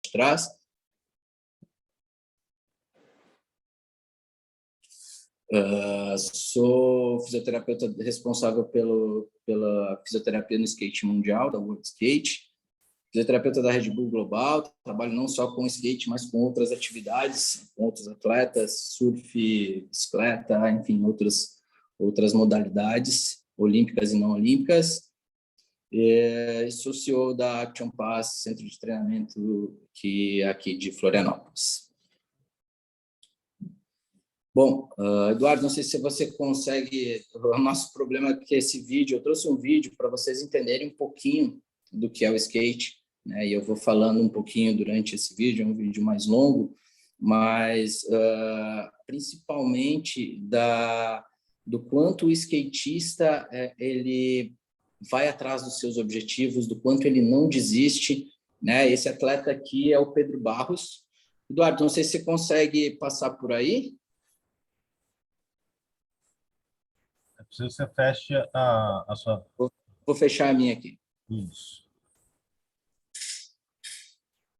de trás. Sou fisioterapeuta responsável pela fisioterapia no skate mundial, da World Skate, fisioterapeuta da Red Bull Global, trabalho não só com skate, mas com outras atividades, com outros atletas, surf, bicicleta, enfim, outras modalidades, olímpicas e não olímpicas. E sou CEO da Action Pass, centro de treinamento aqui de Florianópolis. Bom, Eduardo, não sei se você consegue... O nosso problema é que esse vídeo... Eu trouxe um vídeo para vocês entenderem um pouquinho do que é o skate, né? E eu vou falando um pouquinho durante esse vídeo, é um vídeo mais longo, mas principalmente do quanto o skatista ele vai atrás dos seus objetivos, do quanto ele não desiste, né? Esse atleta aqui é o Pedro Barros. Eduardo, não sei se você consegue passar por aí. É preciso que você feche a sua... Vou fechar a minha aqui. Isso.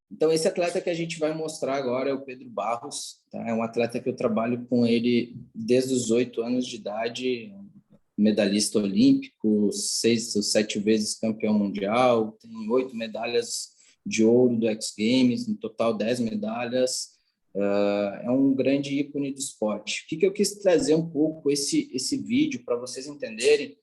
Então, esse atleta que a gente vai mostrar agora é o Pedro Barros, tá? É um atleta que eu trabalho com ele desde os 8 anos de idade, medalhista olímpico, 6 ou 7 vezes campeão mundial, tem 8 medalhas de ouro do X Games, no total 10 medalhas, é um grande ícone do esporte. O que eu quis trazer um pouco esse vídeo para vocês entenderem?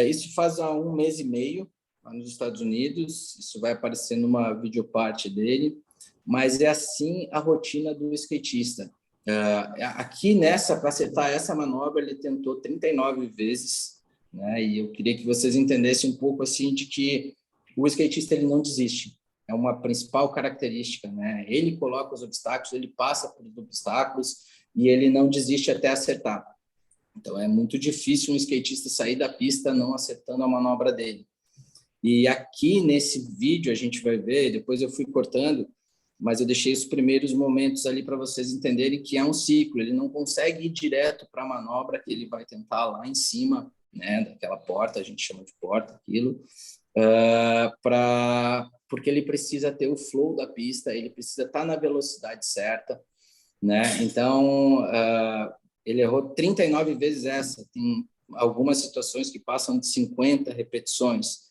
Isso faz há 1 mês e meio, lá nos Estados Unidos, isso vai aparecer numa videoparte dele, mas é assim a rotina do skatista. Aqui para acertar essa manobra, ele tentou 39 vezes, né? E eu queria que vocês entendessem um pouco assim de que o skatista ele não desiste, é uma principal característica, né? Ele coloca os obstáculos, ele passa por obstáculos e ele não desiste até acertar. Então é muito difícil um skatista sair da pista não acertando a manobra dele. E aqui nesse vídeo a gente vai ver, depois eu fui cortando, mas eu deixei os primeiros momentos ali para vocês entenderem que é um ciclo, ele não consegue ir direto para a manobra que ele vai tentar lá em cima, né, daquela porta, a gente chama de porta aquilo, porque ele precisa ter o flow da pista, ele precisa estar na velocidade certa, né? Então, ele errou 39 vezes essa, tem algumas situações que passam de 50 repetições.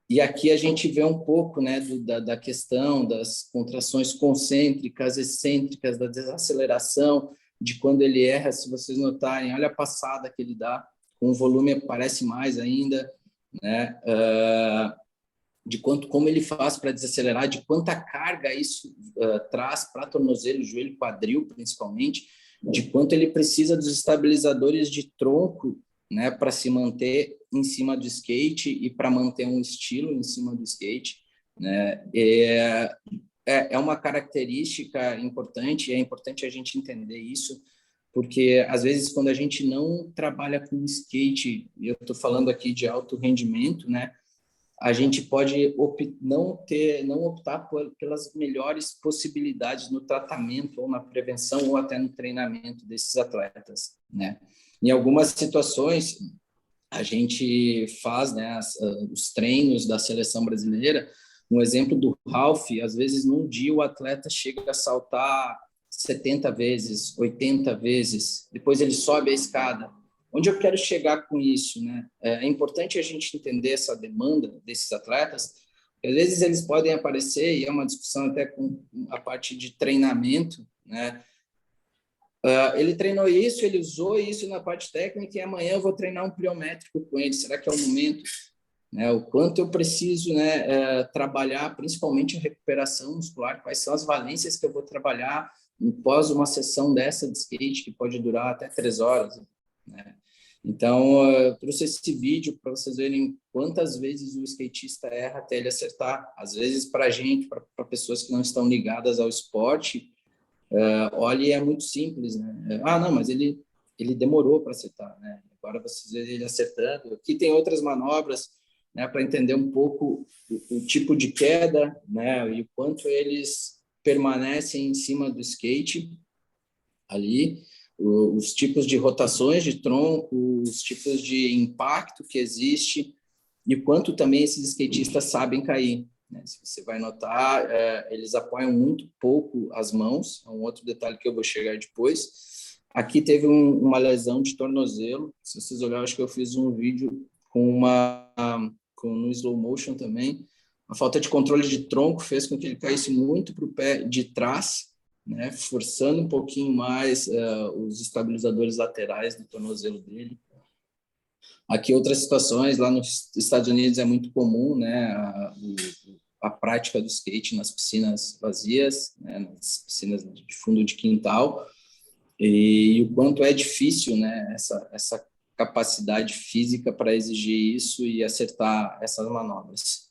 E aqui a gente vê um pouco, né, da questão das contrações concêntricas, excêntricas, da desaceleração, de quando ele erra, se vocês notarem, olha a passada que ele dá, com o volume parece mais ainda, né, como ele faz para desacelerar, de quanta carga isso traz para tornozelo, joelho, quadril, principalmente, de quanto ele precisa dos estabilizadores de tronco, né, para se manter em cima do skate e para manter um estilo em cima do skate, né? É uma característica importante, é importante a gente entender isso, porque às vezes quando a gente não trabalha com skate, eu estou falando aqui de alto rendimento, né, a gente pode não optar pelas melhores possibilidades no tratamento ou na prevenção ou até no treinamento desses atletas, né? Em algumas situações, a gente faz, né, os treinos da seleção brasileira. Um exemplo do Ralph, às vezes num dia o atleta chega a saltar 70 vezes, 80 vezes, depois ele sobe a escada. Onde eu quero chegar com isso, né? É importante a gente entender essa demanda desses atletas, porque às vezes eles podem aparecer, e é uma discussão até com a parte de treinamento, né? Ele treinou isso, ele usou isso na parte técnica, e amanhã eu vou treinar um pliométrico com ele. Será que é o momento? Né? O quanto eu preciso, né, trabalhar, principalmente a recuperação muscular, quais são as valências que eu vou trabalhar após uma sessão dessa de skate, que pode durar até 3 horas, né? Então, eu trouxe esse vídeo para vocês verem quantas vezes o skatista erra até ele acertar. Às vezes, para a gente, para pessoas que não estão ligadas ao esporte, olha, é muito simples, né? Não, mas ele demorou para acertar, né? Agora vocês veem ele acertando. Aqui tem outras manobras, né, para entender um pouco o tipo de queda, né, e o quanto eles permanecem em cima do skate ali, os tipos de rotações de tronco, os tipos de impacto que existe e o quanto também esses skatistas sabem cair. né? Se você vai notar, eles apoiam muito pouco as mãos, é um outro detalhe que eu vou chegar depois. Aqui teve uma lesão de tornozelo, se vocês olharem, acho que eu fiz um vídeo no slow motion também. A falta de controle de tronco fez com que ele caísse muito para o pé de trás, né, forçando um pouquinho mais os estabilizadores laterais do tornozelo dele. Aqui outras situações, lá nos Estados Unidos é muito comum, né, a prática do skate nas piscinas vazias, né, nas piscinas de fundo de quintal, e o quanto é difícil, né, essa capacidade física para exigir isso e acertar essas manobras.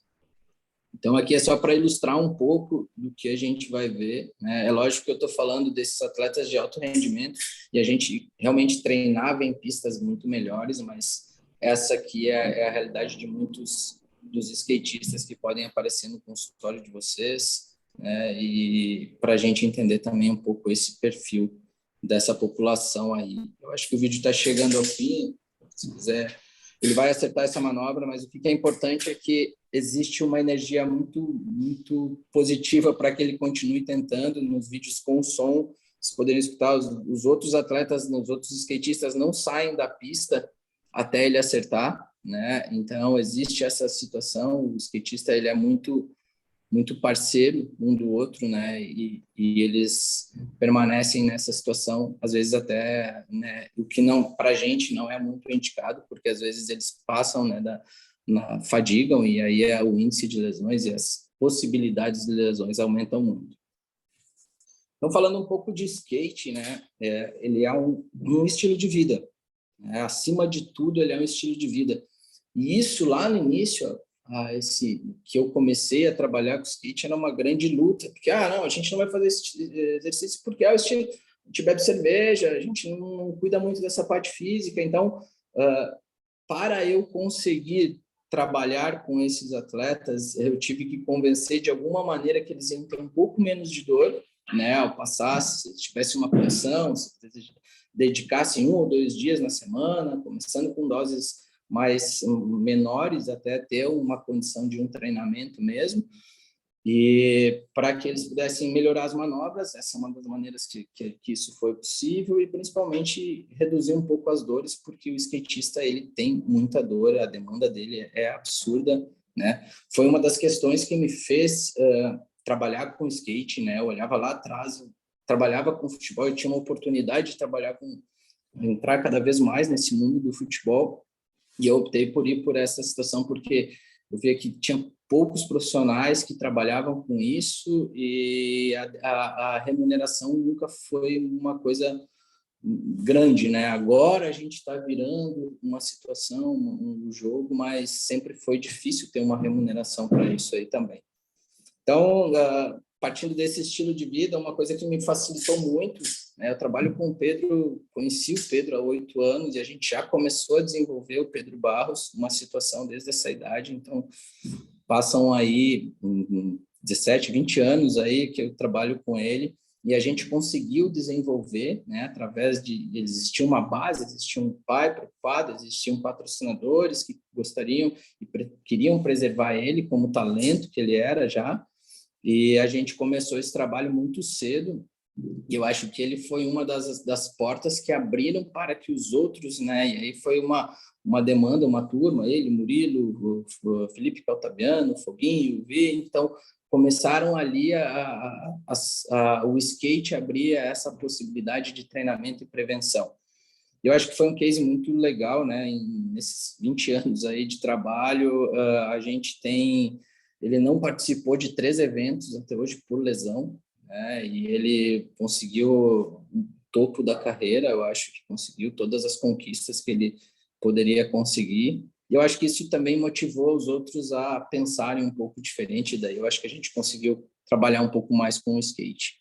Então, aqui é só para ilustrar um pouco do que a gente vai ver, né? É lógico que eu estou falando desses atletas de alto rendimento e a gente realmente treinava em pistas muito melhores, mas essa aqui é a realidade de muitos dos skatistas que podem aparecer no consultório de vocês, né? E para a gente entender também um pouco esse perfil dessa população aí. Eu acho que o vídeo está chegando ao fim, se quiser... Ele vai acertar essa manobra, mas o que é importante é que existe uma energia muito positiva para que ele continue tentando. Nos vídeos com som, vocês poderem escutar, os outros atletas, os outros skatistas não saem da pista até ele acertar, né? Então, existe essa situação, o skatista ele é muito parceiro um do outro, né? E eles permanecem nessa situação, às vezes até, né? O que não, para a gente não é muito indicado, porque às vezes eles passam, né? Fadigam e aí o índice de lesões e as possibilidades de lesões aumentam muito. Então, falando um pouco de skate, né? Ele é um estilo de vida, né? Acima de tudo, ele é um estilo de vida. E isso lá no início, que eu comecei a trabalhar com skate, era uma grande luta, porque, não, a gente não vai fazer esse exercício porque é o estilo, a gente bebe cerveja, a gente não cuida muito dessa parte física, então, para eu conseguir trabalhar com esses atletas, eu tive que convencer de alguma maneira que eles iam ter um pouco menos de dor, né, ao passar, se tivesse uma condição, se dedicassem 1 ou 2 dias na semana, começando com doses mais menores, até ter uma condição de um treinamento mesmo, e para que eles pudessem melhorar as manobras. Essa é uma das maneiras que isso foi possível, e principalmente reduzir um pouco as dores, porque o skatista ele tem muita dor, a demanda dele é absurda, né? Foi uma das questões que me fez trabalhar com skate, né? Eu olhava lá atrás, eu trabalhava com futebol, eu tinha uma oportunidade de entrar cada vez mais nesse mundo do futebol, e eu optei por ir por essa situação, porque eu via que tinha poucos profissionais que trabalhavam com isso, e a remuneração nunca foi uma coisa grande, né? Agora a gente está virando uma situação, um jogo, mas sempre foi difícil ter uma remuneração para isso aí também. Então, partindo desse estilo de vida, uma coisa que me facilitou muito, né? Eu trabalho com o Pedro, conheci o Pedro há 8 anos e a gente já começou a desenvolver o Pedro Barros, uma situação desde essa idade. Então, passam aí 17, 20 anos aí que eu trabalho com ele, e a gente conseguiu desenvolver, né, através de existir uma base, existia um pai preocupado, existiam patrocinadores que gostariam e queriam preservar ele como talento que ele era já, e a gente começou esse trabalho muito cedo, e eu acho que ele foi uma das portas que abriram para que os outros, né, e aí foi uma demanda, uma turma, ele, Murilo, o Felipe Caltabiano, o Foguinho, o Vi, então começaram ali o skate abrir essa possibilidade de treinamento e prevenção. Eu acho que foi um case muito legal, né? Nesses 20 anos aí de trabalho, a gente ele não participou de 3 eventos até hoje por lesão, né? E ele conseguiu o topo da carreira, eu acho que conseguiu todas as conquistas que ele poderia conseguir. E eu acho que isso também motivou os outros a pensarem um pouco diferente. Daí eu acho que a gente conseguiu trabalhar um pouco mais com o skate.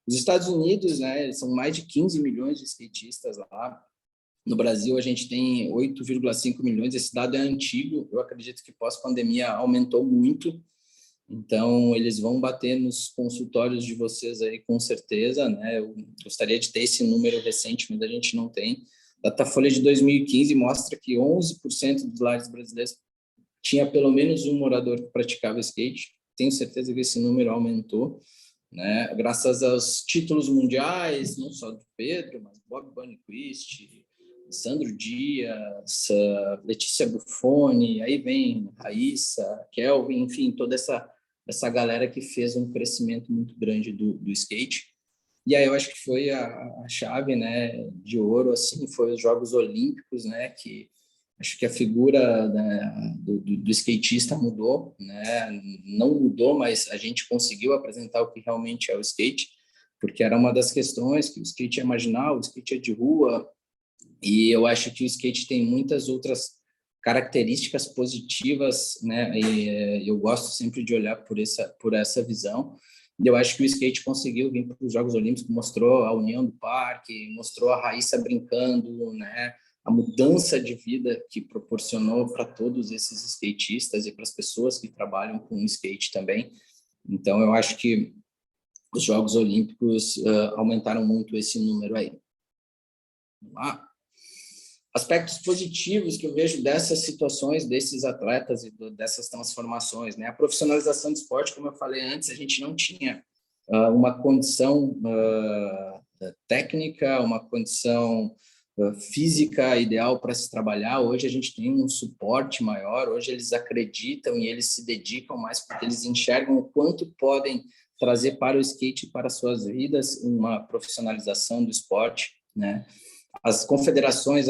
Os Estados Unidos, né, são mais de 15 milhões de skatistas lá. No Brasil, a gente tem 8,5 milhões. Esse dado é antigo. Eu acredito que pós-pandemia aumentou muito. Então, eles vão bater nos consultórios de vocês aí, com certeza, né? Eu gostaria de ter esse número recente, mas a gente não tem. A Datafolha de 2015 mostra que 11% dos lares brasileiros tinha pelo menos um morador que praticava skate. tenho certeza que esse número aumentou, né? Graças aos títulos mundiais, não só do Pedro, mas Bob Burnquist, Sandro Dias, Letícia Buffoni, aí vem Raíssa, Kelvin, enfim, toda essa galera que fez um crescimento muito grande do skate. E aí eu acho que foi a chave, né, de ouro, assim, foi os Jogos Olímpicos, né, que acho que a figura, né, do skatista mudou, né, não mudou, mas a gente conseguiu apresentar o que realmente é o skate, porque era uma das questões que o skate é marginal, o skate é de rua, e eu acho que o skate tem muitas outras características positivas, né, e eu gosto sempre de olhar por essa visão. E eu acho que o skate conseguiu vir para os Jogos Olímpicos, mostrou a união do parque, mostrou a Raíssa brincando, né, a mudança de vida que proporcionou para todos esses skatistas e para as pessoas que trabalham com skate também. Então, eu acho que os Jogos Olímpicos aumentaram muito esse número aí. Vamos lá. Aspectos positivos que eu vejo dessas situações, desses atletas e dessas transformações, né? A profissionalização do esporte, como eu falei antes, a gente não tinha uma condição técnica, uma condição física ideal para se trabalhar. Hoje a gente tem um suporte maior, hoje eles acreditam e eles se dedicam mais porque eles enxergam o quanto podem trazer para o skate e para suas vidas uma profissionalização do esporte, né? As confederações,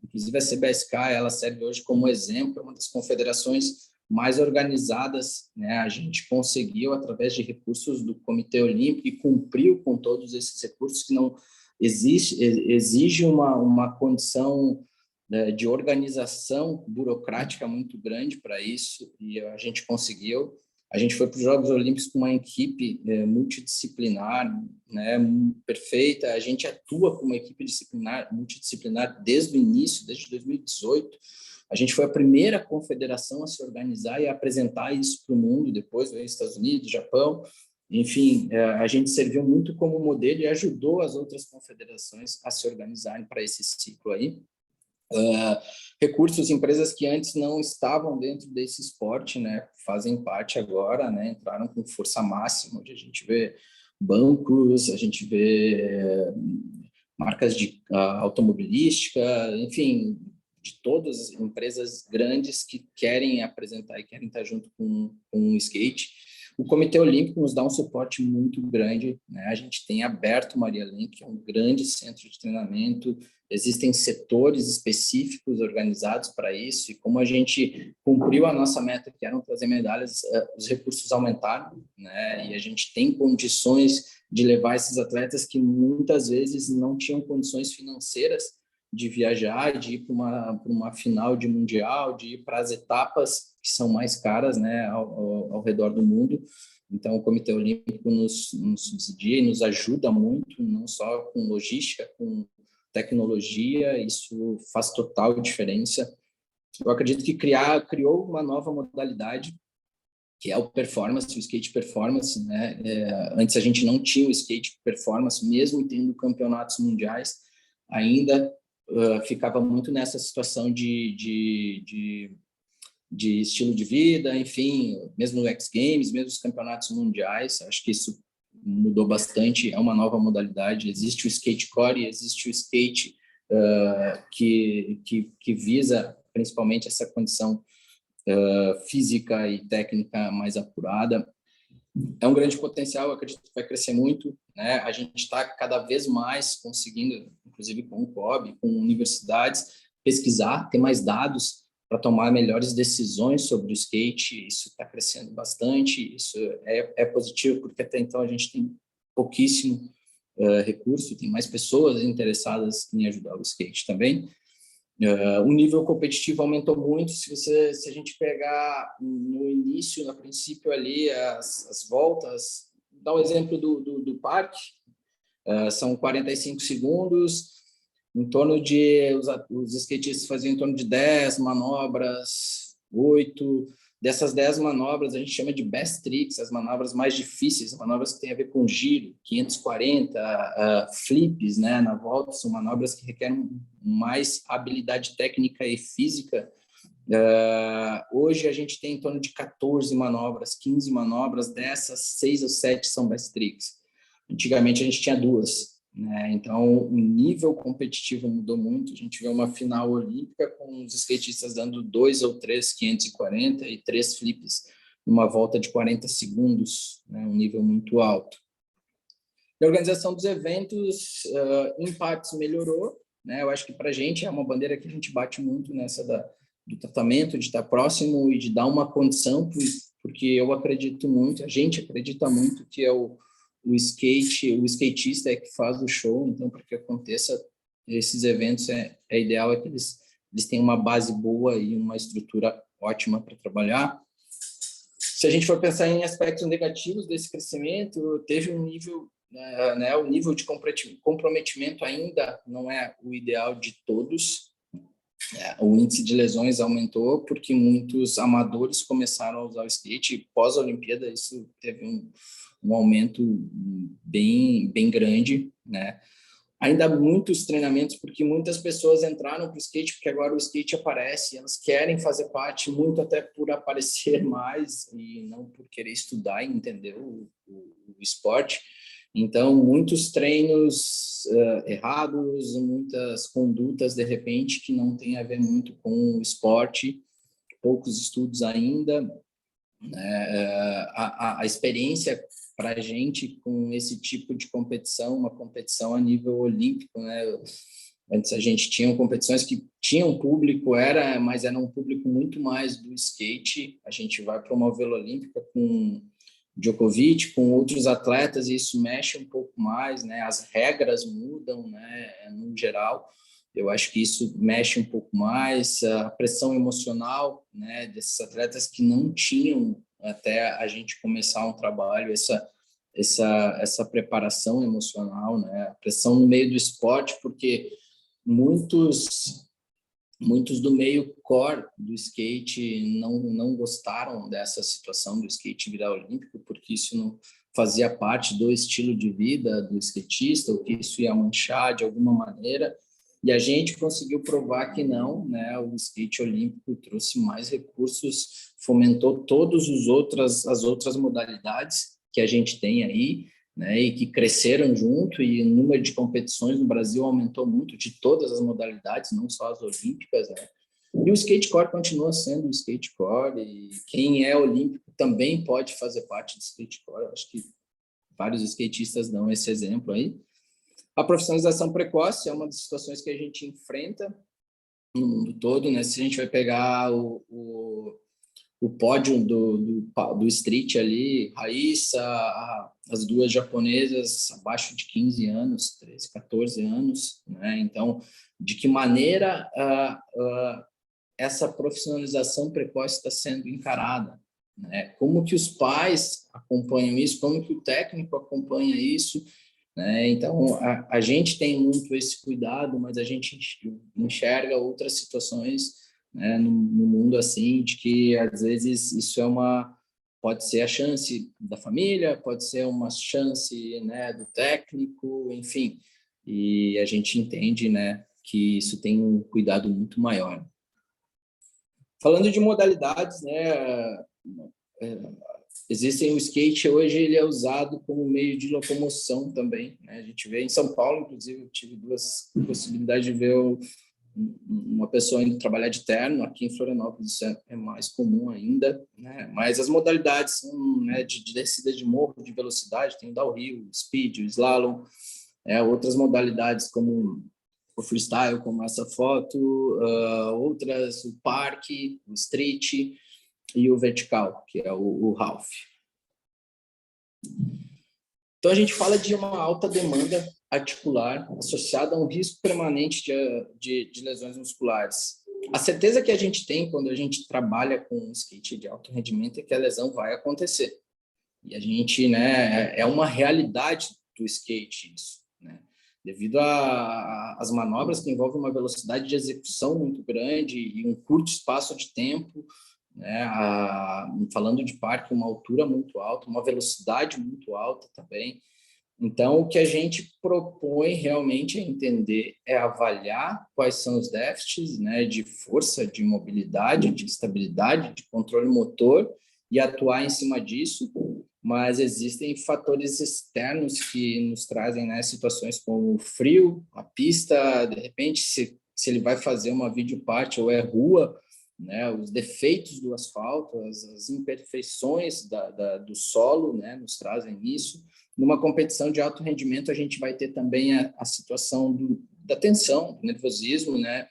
inclusive a CBSK, ela serve hoje como exemplo, uma das confederações mais organizadas, né? A gente conseguiu, através de recursos do Comitê Olímpico, e cumpriu com todos esses recursos, que não exige uma condição, né, de organização burocrática muito grande para isso, e a gente conseguiu. A gente foi para os Jogos Olímpicos com uma equipe multidisciplinar, né, perfeita. A gente atua com uma equipe multidisciplinar desde o início, desde 2018. A gente foi a primeira confederação a se organizar e a apresentar isso para o mundo. Depois veio Estados Unidos, Japão. Enfim, a gente serviu muito como modelo e ajudou as outras confederações a se organizarem para esse ciclo aí. Recursos, empresas que antes não estavam dentro desse esporte, né, fazem parte agora, né, entraram com força máxima, onde a gente vê bancos, a gente vê marcas de automobilística, enfim, de todas as empresas grandes que querem apresentar e querem estar junto com o skate. O Comitê Olímpico nos dá um suporte muito grande, né? A gente tem aberto o Maria Lenk, que é um grande centro de treinamento, existem setores específicos organizados para isso, e como a gente cumpriu a nossa meta, que era trazer medalhas, os recursos aumentaram, né? E a gente tem condições de levar esses atletas que muitas vezes não tinham condições financeiras de viajar, de ir para uma final de mundial, de ir para as etapas que são mais caras, né, ao redor do mundo. Então, o Comitê Olímpico nos subsidia e nos ajuda muito, não só com logística, com tecnologia, isso faz total diferença. Eu acredito que criou uma nova modalidade, que é o performance, o skate performance, né? Antes a gente não tinha o skate performance, mesmo tendo campeonatos mundiais, ainda ficava muito nessa situação de estilo de vida, enfim, mesmo no X Games, mesmo os campeonatos mundiais, acho que isso mudou bastante, é uma nova modalidade, existe o skate core, existe o skate que visa principalmente essa condição física e técnica mais apurada. É um grande potencial, eu acredito que vai crescer muito, né? A gente está cada vez mais conseguindo, inclusive com o COB, com universidades, pesquisar, ter mais dados para tomar melhores decisões sobre o skate. Isso está crescendo bastante, isso é positivo, porque até então a gente tem pouquíssimo recurso, tem mais pessoas interessadas em ajudar o skate também. O nível competitivo aumentou muito. Se a gente pegar no início, no princípio ali, as voltas, dá um exemplo do parque, são 45 segundos, em torno de, os skatistas faziam em torno de 10 manobras, 8. Dessas 10 manobras, a gente chama de best tricks, as manobras mais difíceis, manobras que têm a ver com giro, 540, flips, né, na volta, são manobras que requerem mais habilidade técnica e física, Hoje a gente tem em torno de 14 manobras, 15 manobras, dessas 6 ou 7 são best tricks. Antigamente a gente tinha 2, né? Então o nível competitivo mudou muito. A gente vê uma final olímpica com os skatistas dando 2 ou 3 540 e 3 flips numa volta de 40 segundos, né? Um nível muito alto. E a organização dos eventos, em partes, melhorou, né? Eu acho que para a gente é uma bandeira que a gente bate muito nessa do tratamento, de estar próximo e de dar uma condição, porque eu acredito muito, a gente acredita muito que é o skatista é que faz o show, então para que aconteça esses eventos é ideal que eles tenham uma base boa e uma estrutura ótima para trabalhar. Se a gente for pensar em aspectos negativos desse crescimento, teve um nível, né, o nível de comprometimento ainda não é o ideal de todos. O índice de lesões aumentou porque muitos amadores começaram a usar o skate. Pós-Olimpíada, isso teve um aumento bem grande, né? Ainda muitos treinamentos, porque muitas pessoas entraram para o skate, porque agora o skate aparece, elas querem fazer parte, muito até por aparecer mais e não por querer estudar e entender o esporte. Então, muitos treinos errados, muitas condutas, de repente, que não tem a ver muito com o esporte, poucos estudos ainda. A experiência para a gente com esse tipo de competição, uma competição a nível olímpico, né? Antes a gente tinha competições que tinham público, mas era um público muito mais do skate. A gente vai para uma Vila Olímpica com Djokovic, com outros atletas, e isso mexe um pouco mais, né? As regras mudam, né? No geral, eu acho que isso mexe um pouco mais, a pressão emocional, né? Desses atletas que não tinham até a gente começar um trabalho, essa preparação emocional, né? A pressão no meio do esporte, porque muitos do meio core do skate não gostaram dessa situação do skate virar olímpico, porque isso não fazia parte do estilo de vida do skatista, ou que isso ia manchar de alguma maneira, e a gente conseguiu provar que não, né? O skate olímpico trouxe mais recursos, fomentou as outras modalidades que a gente tem aí, né, e que cresceram junto, e o número de competições no Brasil aumentou muito, de todas as modalidades, não só as olímpicas, né? E o skatecore continua sendo o skatecore, e quem é olímpico também pode fazer parte do skatecore. Eu acho que vários skatistas dão esse exemplo aí. A profissionalização precoce é uma das situações que a gente enfrenta no mundo todo, né? Se a gente vai pegar o pódio do street ali, Raíssa, as duas japonesas abaixo de 15 anos, 13, 14 anos, né? Então, de que maneira essa profissionalização precoce está sendo encarada, né? Como que os pais acompanham isso, como que o técnico acompanha isso, né? Então, a gente tem muito esse cuidado, mas a gente enxerga outras situações, né, no mundo assim, de que às vezes isso pode ser a chance da família, pode ser uma chance, né, do técnico, enfim, e a gente entende, né, que isso tem um cuidado muito maior. Falando de modalidades, né, existem o skate hoje, ele é usado como meio de locomoção também, né? A gente vê em São Paulo, inclusive, eu tive 2 possibilidades de ver uma pessoa indo trabalhar de terno. Aqui em Florianópolis isso é mais comum ainda, né? Mas as modalidades são, né, de descida de morro, de velocidade, tem o downhill, o speed, o slalom, outras modalidades como o freestyle, como essa foto, outras, o parque, o street e o vertical, que é o half. Então, a gente fala de uma alta demanda articular associada a um risco permanente de lesões musculares. A certeza que a gente tem quando a gente trabalha com skate de alto rendimento é que a lesão vai acontecer. E a gente, né, é uma realidade do skate isso, né? Devido às manobras que envolvem uma velocidade de execução muito grande e um curto espaço de tempo, né? Falando de parque, uma altura muito alta, uma velocidade muito alta também. Então, o que a gente propõe realmente é entender, é avaliar quais são os déficits, né, de força, de mobilidade, de estabilidade, de controle motor e atuar em cima disso, mas existem fatores externos que nos trazem, né, situações como o frio, a pista, de repente, se ele vai fazer uma videoparte ou é rua, né, os defeitos do asfalto, as imperfeições do solo, né, nos trazem isso. Numa competição de alto rendimento, a gente vai ter também a situação da tensão, do nervosismo, né?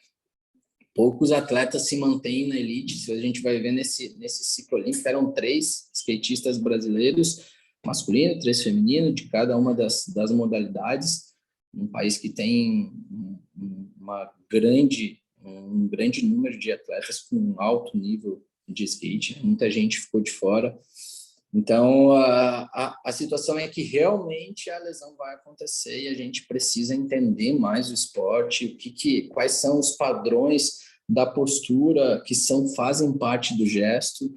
Poucos atletas se mantêm na elite. Se a gente vai ver nesse ciclo olímpico, eram 3 skatistas brasileiros, masculino, 3 feminino, de cada uma das modalidades. Um país que tem um grande número de atletas com alto nível de skate. Muita gente ficou de fora. Então, a situação é que realmente a lesão vai acontecer e a gente precisa entender mais o esporte, quais são os padrões da postura que fazem parte do gesto,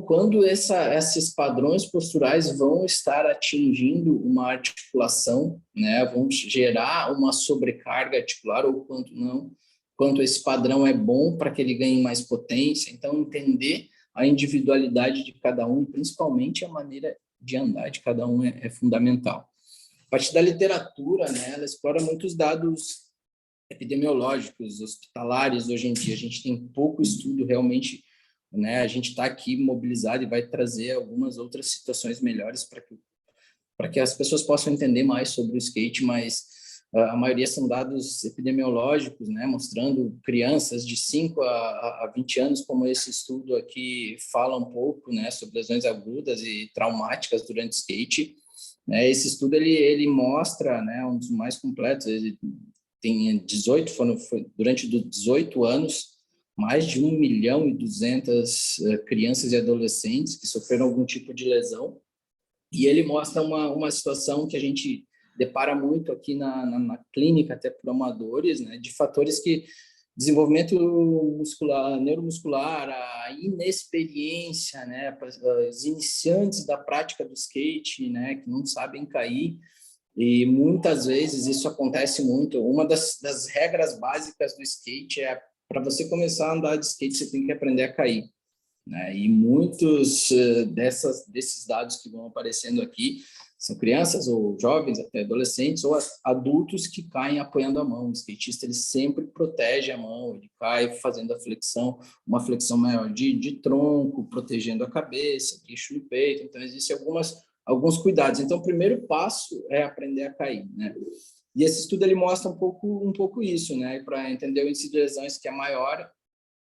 quando esses padrões posturais vão estar atingindo uma articulação, né, vão gerar uma sobrecarga articular ou quanto não, quanto esse padrão é bom para que ele ganhe mais potência. Então, entender a individualidade de cada um, principalmente a maneira de andar de cada um é fundamental. A partir da literatura, né, ela explora muitos dados epidemiológicos, hospitalares. Hoje em dia a gente tem pouco estudo realmente, né, a gente está aqui mobilizado e vai trazer algumas outras situações melhores para que as pessoas possam entender mais sobre o skate, mas a maioria são dados epidemiológicos, né, mostrando crianças de 5 a 20 anos, como esse estudo aqui fala um pouco, né, sobre lesões agudas e traumáticas durante skate. Esse estudo ele mostra, né, um dos mais completos. Ele tem 18, durante 18 anos, mais de 1.200.000 crianças e adolescentes que sofreram algum tipo de lesão. E ele mostra uma situação que a gente depara muito aqui na clínica, até por amadores, né, de fatores que desenvolvimento muscular, neuromuscular, a inexperiência, né, os iniciantes da prática do skate, né, que não sabem cair, e muitas vezes isso acontece muito. Uma das regras básicas do skate é, para você começar a andar de skate, você tem que aprender a cair, né? E muitos desses dados que vão aparecendo aqui são crianças ou jovens, até adolescentes, ou adultos que caem apoiando a mão. O skatista ele sempre protege a mão, ele cai fazendo a flexão, uma flexão maior de tronco, protegendo a cabeça, queixo e peito. Então, existem alguns cuidados. Então, o primeiro passo é aprender a cair, né? E esse estudo ele mostra um pouco isso, né? Para entender o índice de lesões que é maior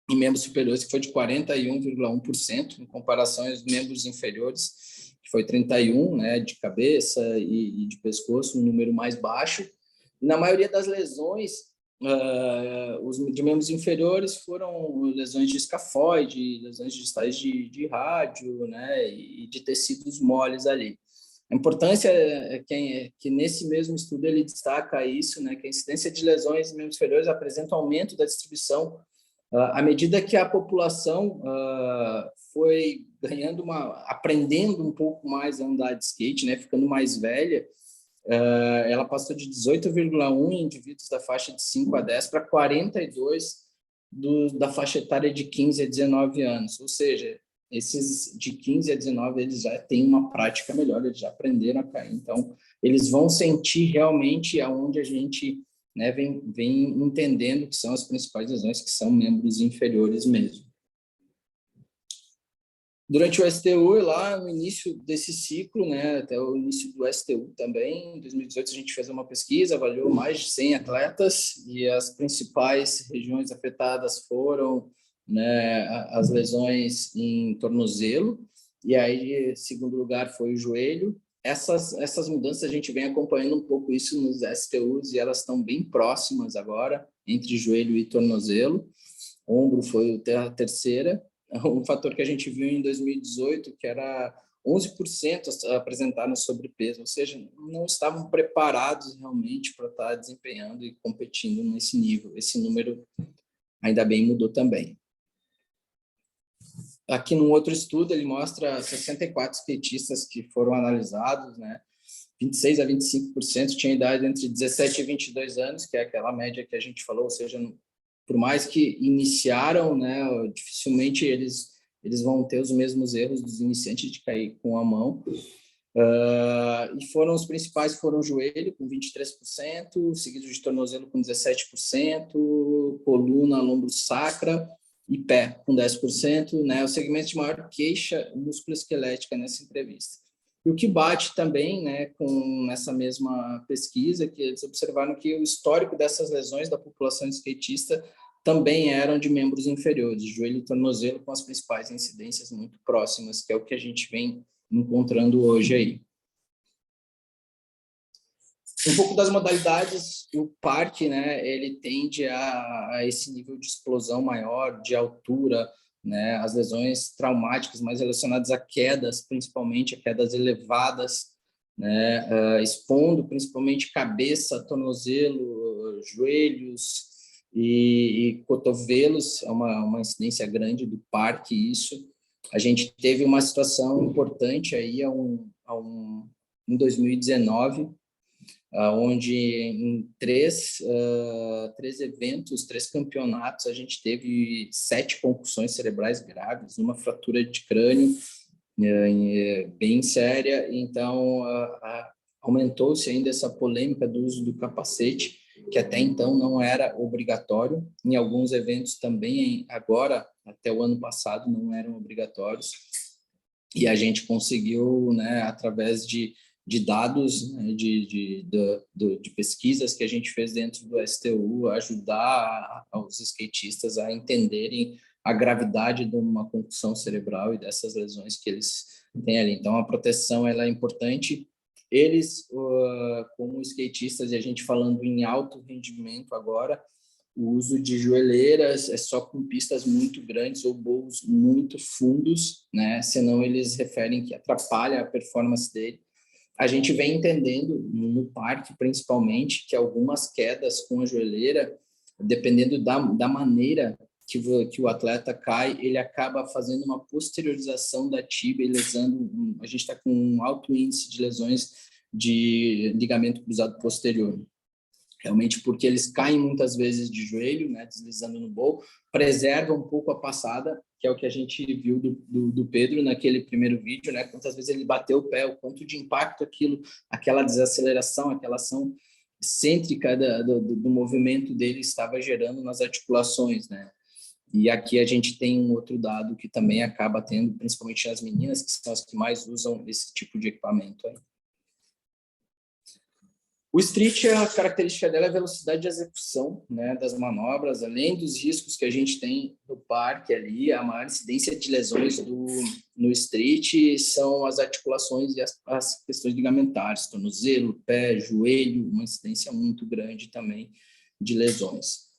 em membros superiores, que foi de 41,1%, em comparação aos membros inferiores, que foi 31%, né, de cabeça e de pescoço, um número mais baixo. E na maioria das lesões, os de membros inferiores foram lesões de escafoide, lesões distais de rádio, né, e de tecidos moles ali. A importância é que nesse mesmo estudo ele destaca isso, né, que a incidência de lesões em membros inferiores apresenta um aumento da distribuição à medida que a população foi aprendendo um pouco mais a andar de skate, né, ficando mais velha, ela passou de 18,1 em indivíduos da faixa de 5 a 10 para 42 da faixa etária de 15 a 19 anos. Ou seja, esses de 15 a 19, eles já têm uma prática melhor, eles já aprenderam a cair. Então, eles vão sentir realmente aonde a gente, né, vem entendendo que são as principais lesões, que são membros inferiores mesmo. Durante o STU, lá no início desse ciclo, né, até o início do STU também, em 2018 a gente fez uma pesquisa, avaliou mais de 100 atletas e as principais regiões afetadas foram, né, as lesões em tornozelo, e aí, segundo lugar, foi o joelho. Essas mudanças a gente vem acompanhando um pouco isso nos STUs e elas estão bem próximas agora, entre joelho e tornozelo. Ombro foi a terceira. Um fator que a gente viu em 2018, que era 11% apresentaram sobrepeso, ou seja, não estavam preparados realmente para estar desempenhando e competindo nesse nível. Esse número, ainda bem, mudou também. Aqui, num outro estudo, ele mostra 64 skatistas que foram analisados, né? 26 a 25% tinham idade entre 17 e 22 anos, que é aquela média que a gente falou, ou seja, por mais que iniciaram, né, dificilmente eles vão ter os mesmos erros dos iniciantes de cair com a mão. E foram os principais, foram o joelho com 23%, seguido de tornozelo com 17%, coluna, lombro, sacra e pé com 10%, né? O segmento de maior queixa musculoesquelética nessa entrevista. E o que bate também, né, com essa mesma pesquisa, que eles observaram que o histórico dessas lesões da população skatista também eram de membros inferiores, joelho e tornozelo, com as principais incidências muito próximas, que é o que a gente vem encontrando hoje aí. Um pouco das modalidades, o parque, né, ele tende a esse nível de explosão maior, de altura, né, as lesões traumáticas mais relacionadas a quedas, principalmente a quedas elevadas, né, expondo principalmente cabeça, tornozelo, joelhos e cotovelos, é uma incidência grande do parque, isso. A gente teve uma situação importante aí em 2019, onde em três eventos, 3 campeonatos, a gente teve 7 concussões cerebrais graves, uma fratura de crânio bem séria. Então, aumentou-se ainda essa polêmica do uso do capacete, que até então não era obrigatório. Em alguns eventos também, agora, até o ano passado, não eram obrigatórios. E a gente conseguiu, né, através de dados, né, de pesquisas que a gente fez dentro do STU, ajudar os skatistas a entenderem a gravidade de uma concussão cerebral e dessas lesões que eles têm ali. Então, a proteção ela é importante. Eles, como skatistas, e a gente falando em alto rendimento agora, o uso de joelheiras é só com pistas muito grandes ou bows muito fundos, né? Senão eles referem que atrapalha a performance dele. A gente vem entendendo, no parque principalmente, que algumas quedas com a joelheira, dependendo da maneira que o atleta cai, ele acaba fazendo uma posteriorização da tíbia e lesando. A gente está com um alto índice de lesões de ligamento cruzado posterior. Realmente porque eles caem muitas vezes de joelho, né, deslizando no bowl, preserva um pouco a passada, que é o que a gente viu do Pedro naquele primeiro vídeo, né, quantas vezes ele bateu o pé, o quanto de impacto aquela desaceleração, aquela ação excêntrica do movimento dele estava gerando nas articulações, né. E aqui a gente tem um outro dado que também acaba tendo, principalmente as meninas, que são as que mais usam esse tipo de equipamento aí. O street, a característica dela é a velocidade de execução, né, das manobras, além dos riscos que a gente tem no parque ali, a maior incidência de lesões no street são as articulações e as questões ligamentares, tornozelo, pé, joelho, uma incidência muito grande também de lesões.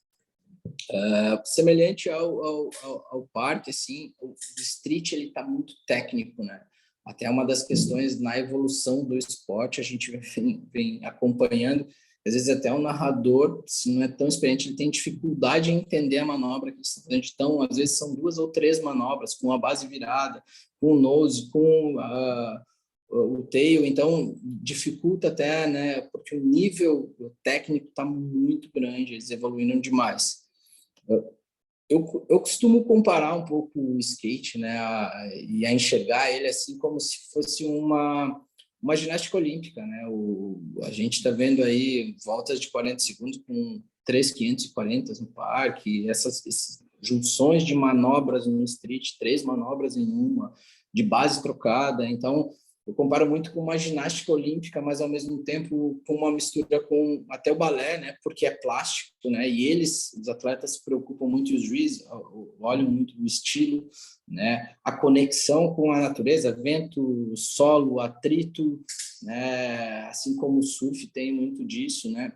Semelhante ao parque, assim, o street ele está muito técnico, né? Até uma das questões na evolução do esporte, a gente vem acompanhando, às vezes até o narrador, se não é tão experiente, ele tem dificuldade em entender a manobra que está fazendo. Então, às vezes são 2 ou 3 manobras, com a base virada, com o nose, com o tail, então dificulta até, né, porque o nível técnico está muito grande, eles evoluíram demais. Eu costumo comparar um pouco o skate, né, e a enxergar ele assim como se fosse uma ginástica olímpica, né? A gente está vendo aí voltas de 40 segundos com 3.540 no parque, essas junções de manobras no street, 3 manobras em uma, de base trocada. Então, eu comparo muito com uma ginástica olímpica, mas ao mesmo tempo com uma mistura com até o balé, né? Porque é plástico, né? E os atletas se preocupam muito, os juízes olham muito o estilo, né? A conexão com a natureza, vento, solo, atrito, né? Assim como o surf tem muito disso, né?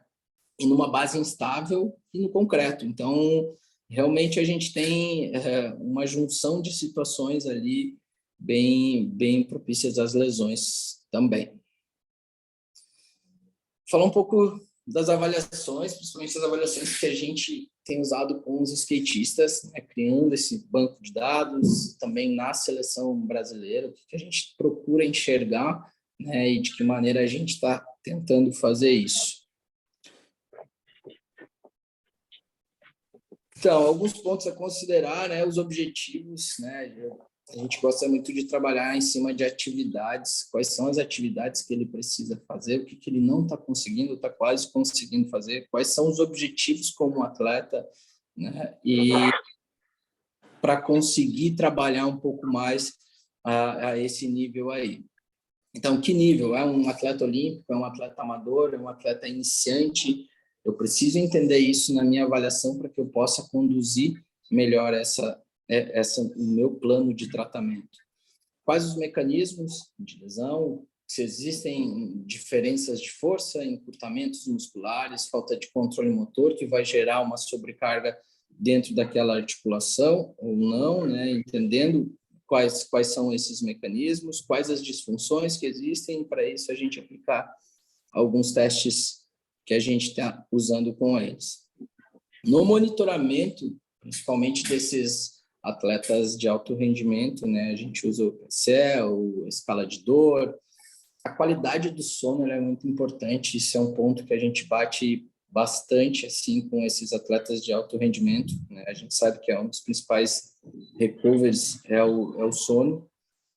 E numa base instável e no concreto. Então, realmente a gente tem uma junção de situações ali bem propícias às lesões também. Falar um pouco das avaliações, principalmente as avaliações que a gente tem usado com os skatistas, né, criando esse banco de dados, também na seleção brasileira, o que a gente procura enxergar né, e de que maneira a gente está tentando fazer isso. Então, alguns pontos a considerar, né, os objetivos, né, a gente gosta muito de trabalhar em cima de atividades, quais são as atividades que ele precisa fazer, o que ele não está conseguindo, está quase conseguindo fazer, quais são os objetivos como atleta, né, e para conseguir trabalhar um pouco mais a esse nível aí. Então, que nível? É um atleta olímpico, é um atleta amador, é um atleta iniciante? Eu preciso entender isso na minha avaliação para que eu possa conduzir melhor o meu plano de tratamento. Quais os mecanismos de lesão? Se existem diferenças de força, encurtamentos musculares, falta de controle motor, que vai gerar uma sobrecarga dentro daquela articulação ou não, né? Entendendo quais são esses mecanismos, quais as disfunções que existem, e para isso a gente aplicar alguns testes que a gente está usando com eles. No monitoramento, principalmente desses atletas de alto rendimento, né, a gente usa o PCL, a escala de dor. A qualidade do sono é muito importante, isso é um ponto que a gente bate bastante assim com esses atletas de alto rendimento, né? A gente sabe que é um dos principais recovers é o sono,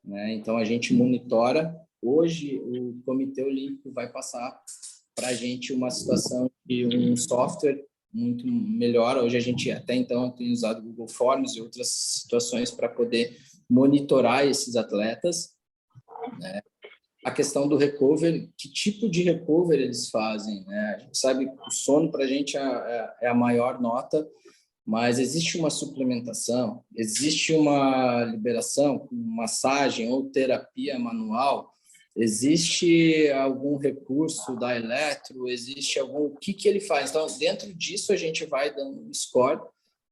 né? Então a gente monitora. Hoje o Comitê Olímpico vai passar para a gente uma situação de um software muito melhor. Hoje a gente até então tem usado Google Forms e outras situações para poder monitorar esses atletas, né? A questão do recovery, que tipo de recovery eles fazem, né? A gente sabe que o sono para a gente é a maior nota, mas existe uma suplementação, existe uma liberação com massagem ou terapia manual, existe algum recurso da eletro, existe o que ele faz? Então, dentro disso, a gente vai dando um score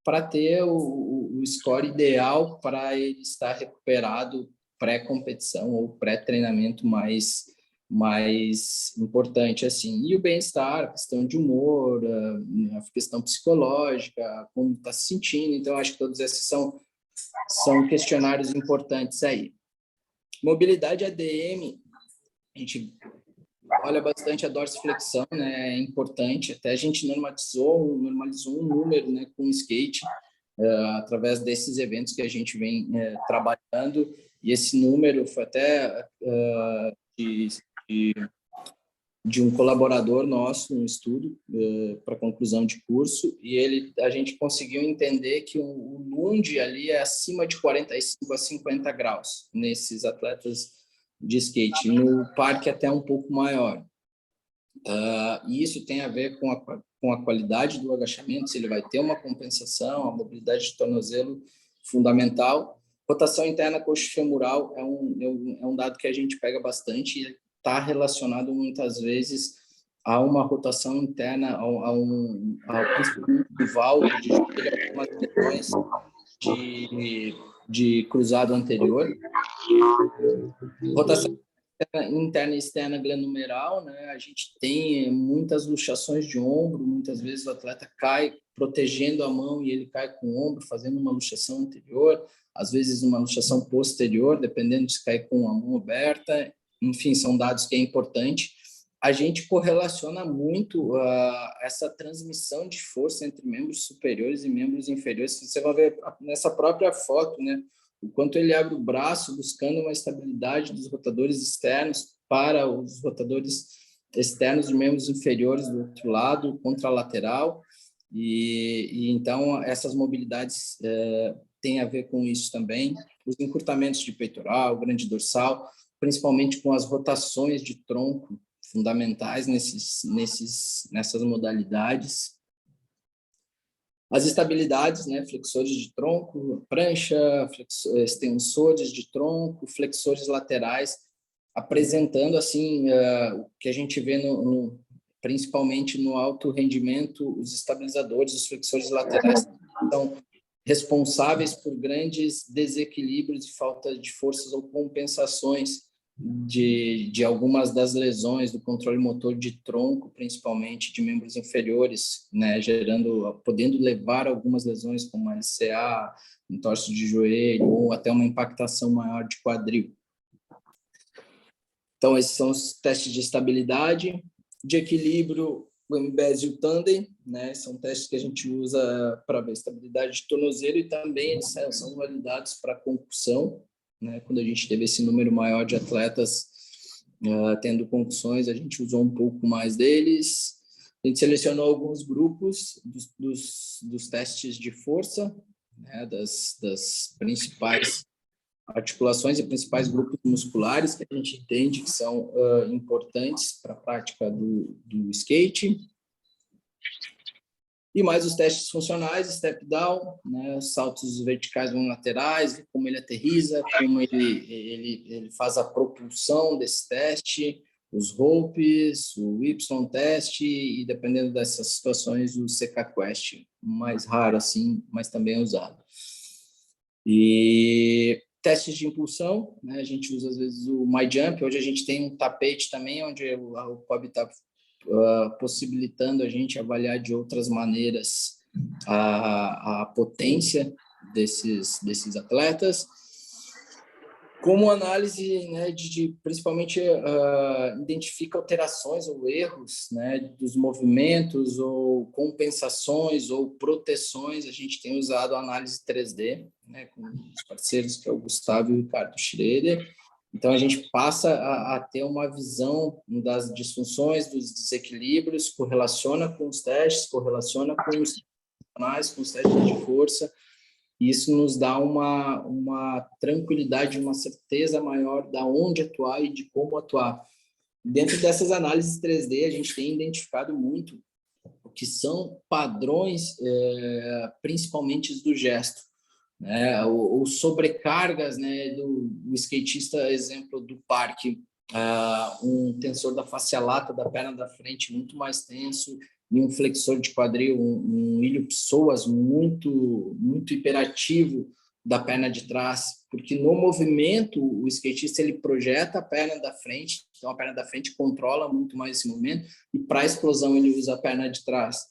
para ter o score ideal para ele estar recuperado pré-competição ou pré-treinamento mais importante assim. E o bem-estar, a questão de humor, a questão psicológica, como está se sentindo. Então, acho que todos esses são questionários importantes aí. Mobilidade ADM, a gente olha bastante a dorsiflexão, né? É importante. Até a gente normalizou um número, né, com o skate, através desses eventos que a gente vem trabalhando, e esse número foi até de um colaborador nosso, um estudo para conclusão de curso, e a gente conseguiu entender que o Lund ali é acima de 45 a 50 graus nesses atletas de skate, no parque até um pouco maior. E isso tem a ver com a qualidade do agachamento, se ele vai ter uma compensação, a mobilidade de tornozelo fundamental. Rotação interna coxofemoral é um dado que a gente pega bastante e está relacionado muitas vezes a uma rotação interna, ao valgo de joelho, algumas lesões de cruzado anterior. Rotação interna e externa glenumeral, né? A gente tem muitas luxações de ombro, muitas vezes o atleta cai protegendo a mão e ele cai com o ombro, fazendo uma luxação anterior, às vezes uma luxação posterior, dependendo se cai com a mão aberta. Enfim, são dados que é importante. A gente correlaciona muito essa transmissão de força entre membros superiores e membros inferiores. Você vai ver nessa própria foto, né? O quanto ele abre o braço buscando uma estabilidade dos rotadores externos para os rotadores externos de membros inferiores do outro lado, contralateral, e então essas mobilidades têm a ver com isso também. Os encurtamentos de peitoral, grande dorsal, principalmente com as rotações de tronco fundamentais nessas modalidades. As estabilidades, né, flexores de tronco, prancha, extensores de tronco, flexores laterais, apresentando assim o que a gente vê principalmente no alto rendimento, os estabilizadores, os flexores laterais são responsáveis por grandes desequilíbrios e falta de forças ou compensações de algumas das lesões do controle motor de tronco, principalmente de membros inferiores, né, podendo levar algumas lesões como LCA, entorse de joelho ou até uma impactação maior de quadril. Então, esses são os testes de estabilidade, de equilíbrio, o MBS e o Tandem, né? São testes que a gente usa para ver estabilidade de tornozelo e também eles são validados para concussão, né? Quando a gente teve esse número maior de atletas tendo concussões, a gente usou um pouco mais deles. A gente selecionou alguns grupos dos testes de força, né? Das principais articulações e principais grupos musculares que a gente entende que são importantes para a prática do skate. E mais os testes funcionais, step down, né, saltos verticais ou laterais, como ele aterriza, como ele faz a propulsão desse teste, os ropes, o Y-teste e, dependendo dessas situações, o CK-Quest, mais raro assim, mas também é usado. E testes de impulsão, né? A gente usa às vezes o MyJump, hoje a gente tem um tapete também, onde o POB está possibilitando a gente avaliar de outras maneiras a potência desses atletas. Como análise, né, principalmente identifica alterações ou erros, né, dos movimentos ou compensações ou proteções, a gente tem usado a análise 3D, né, com os parceiros que é o Gustavo e o Ricardo Schroeder. Então, a gente passa a ter uma visão das disfunções, dos desequilíbrios, correlaciona com os testes, correlaciona com os canais, com os testes de força. E isso nos dá uma tranquilidade, uma certeza maior de onde atuar e de como atuar. Dentro dessas análises 3D, a gente tem identificado muito o que são padrões, principalmente do gesto, né? Ou sobrecargas, né, do skatista, exemplo do parque, um tensor da face lata da perna da frente muito mais tenso e um flexor de quadril, um ilho-psoas muito hiperativo da perna de trás, porque no movimento o skatista ele projeta a perna da frente, então a perna da frente controla muito mais esse movimento e para a explosão ele usa a perna de trás.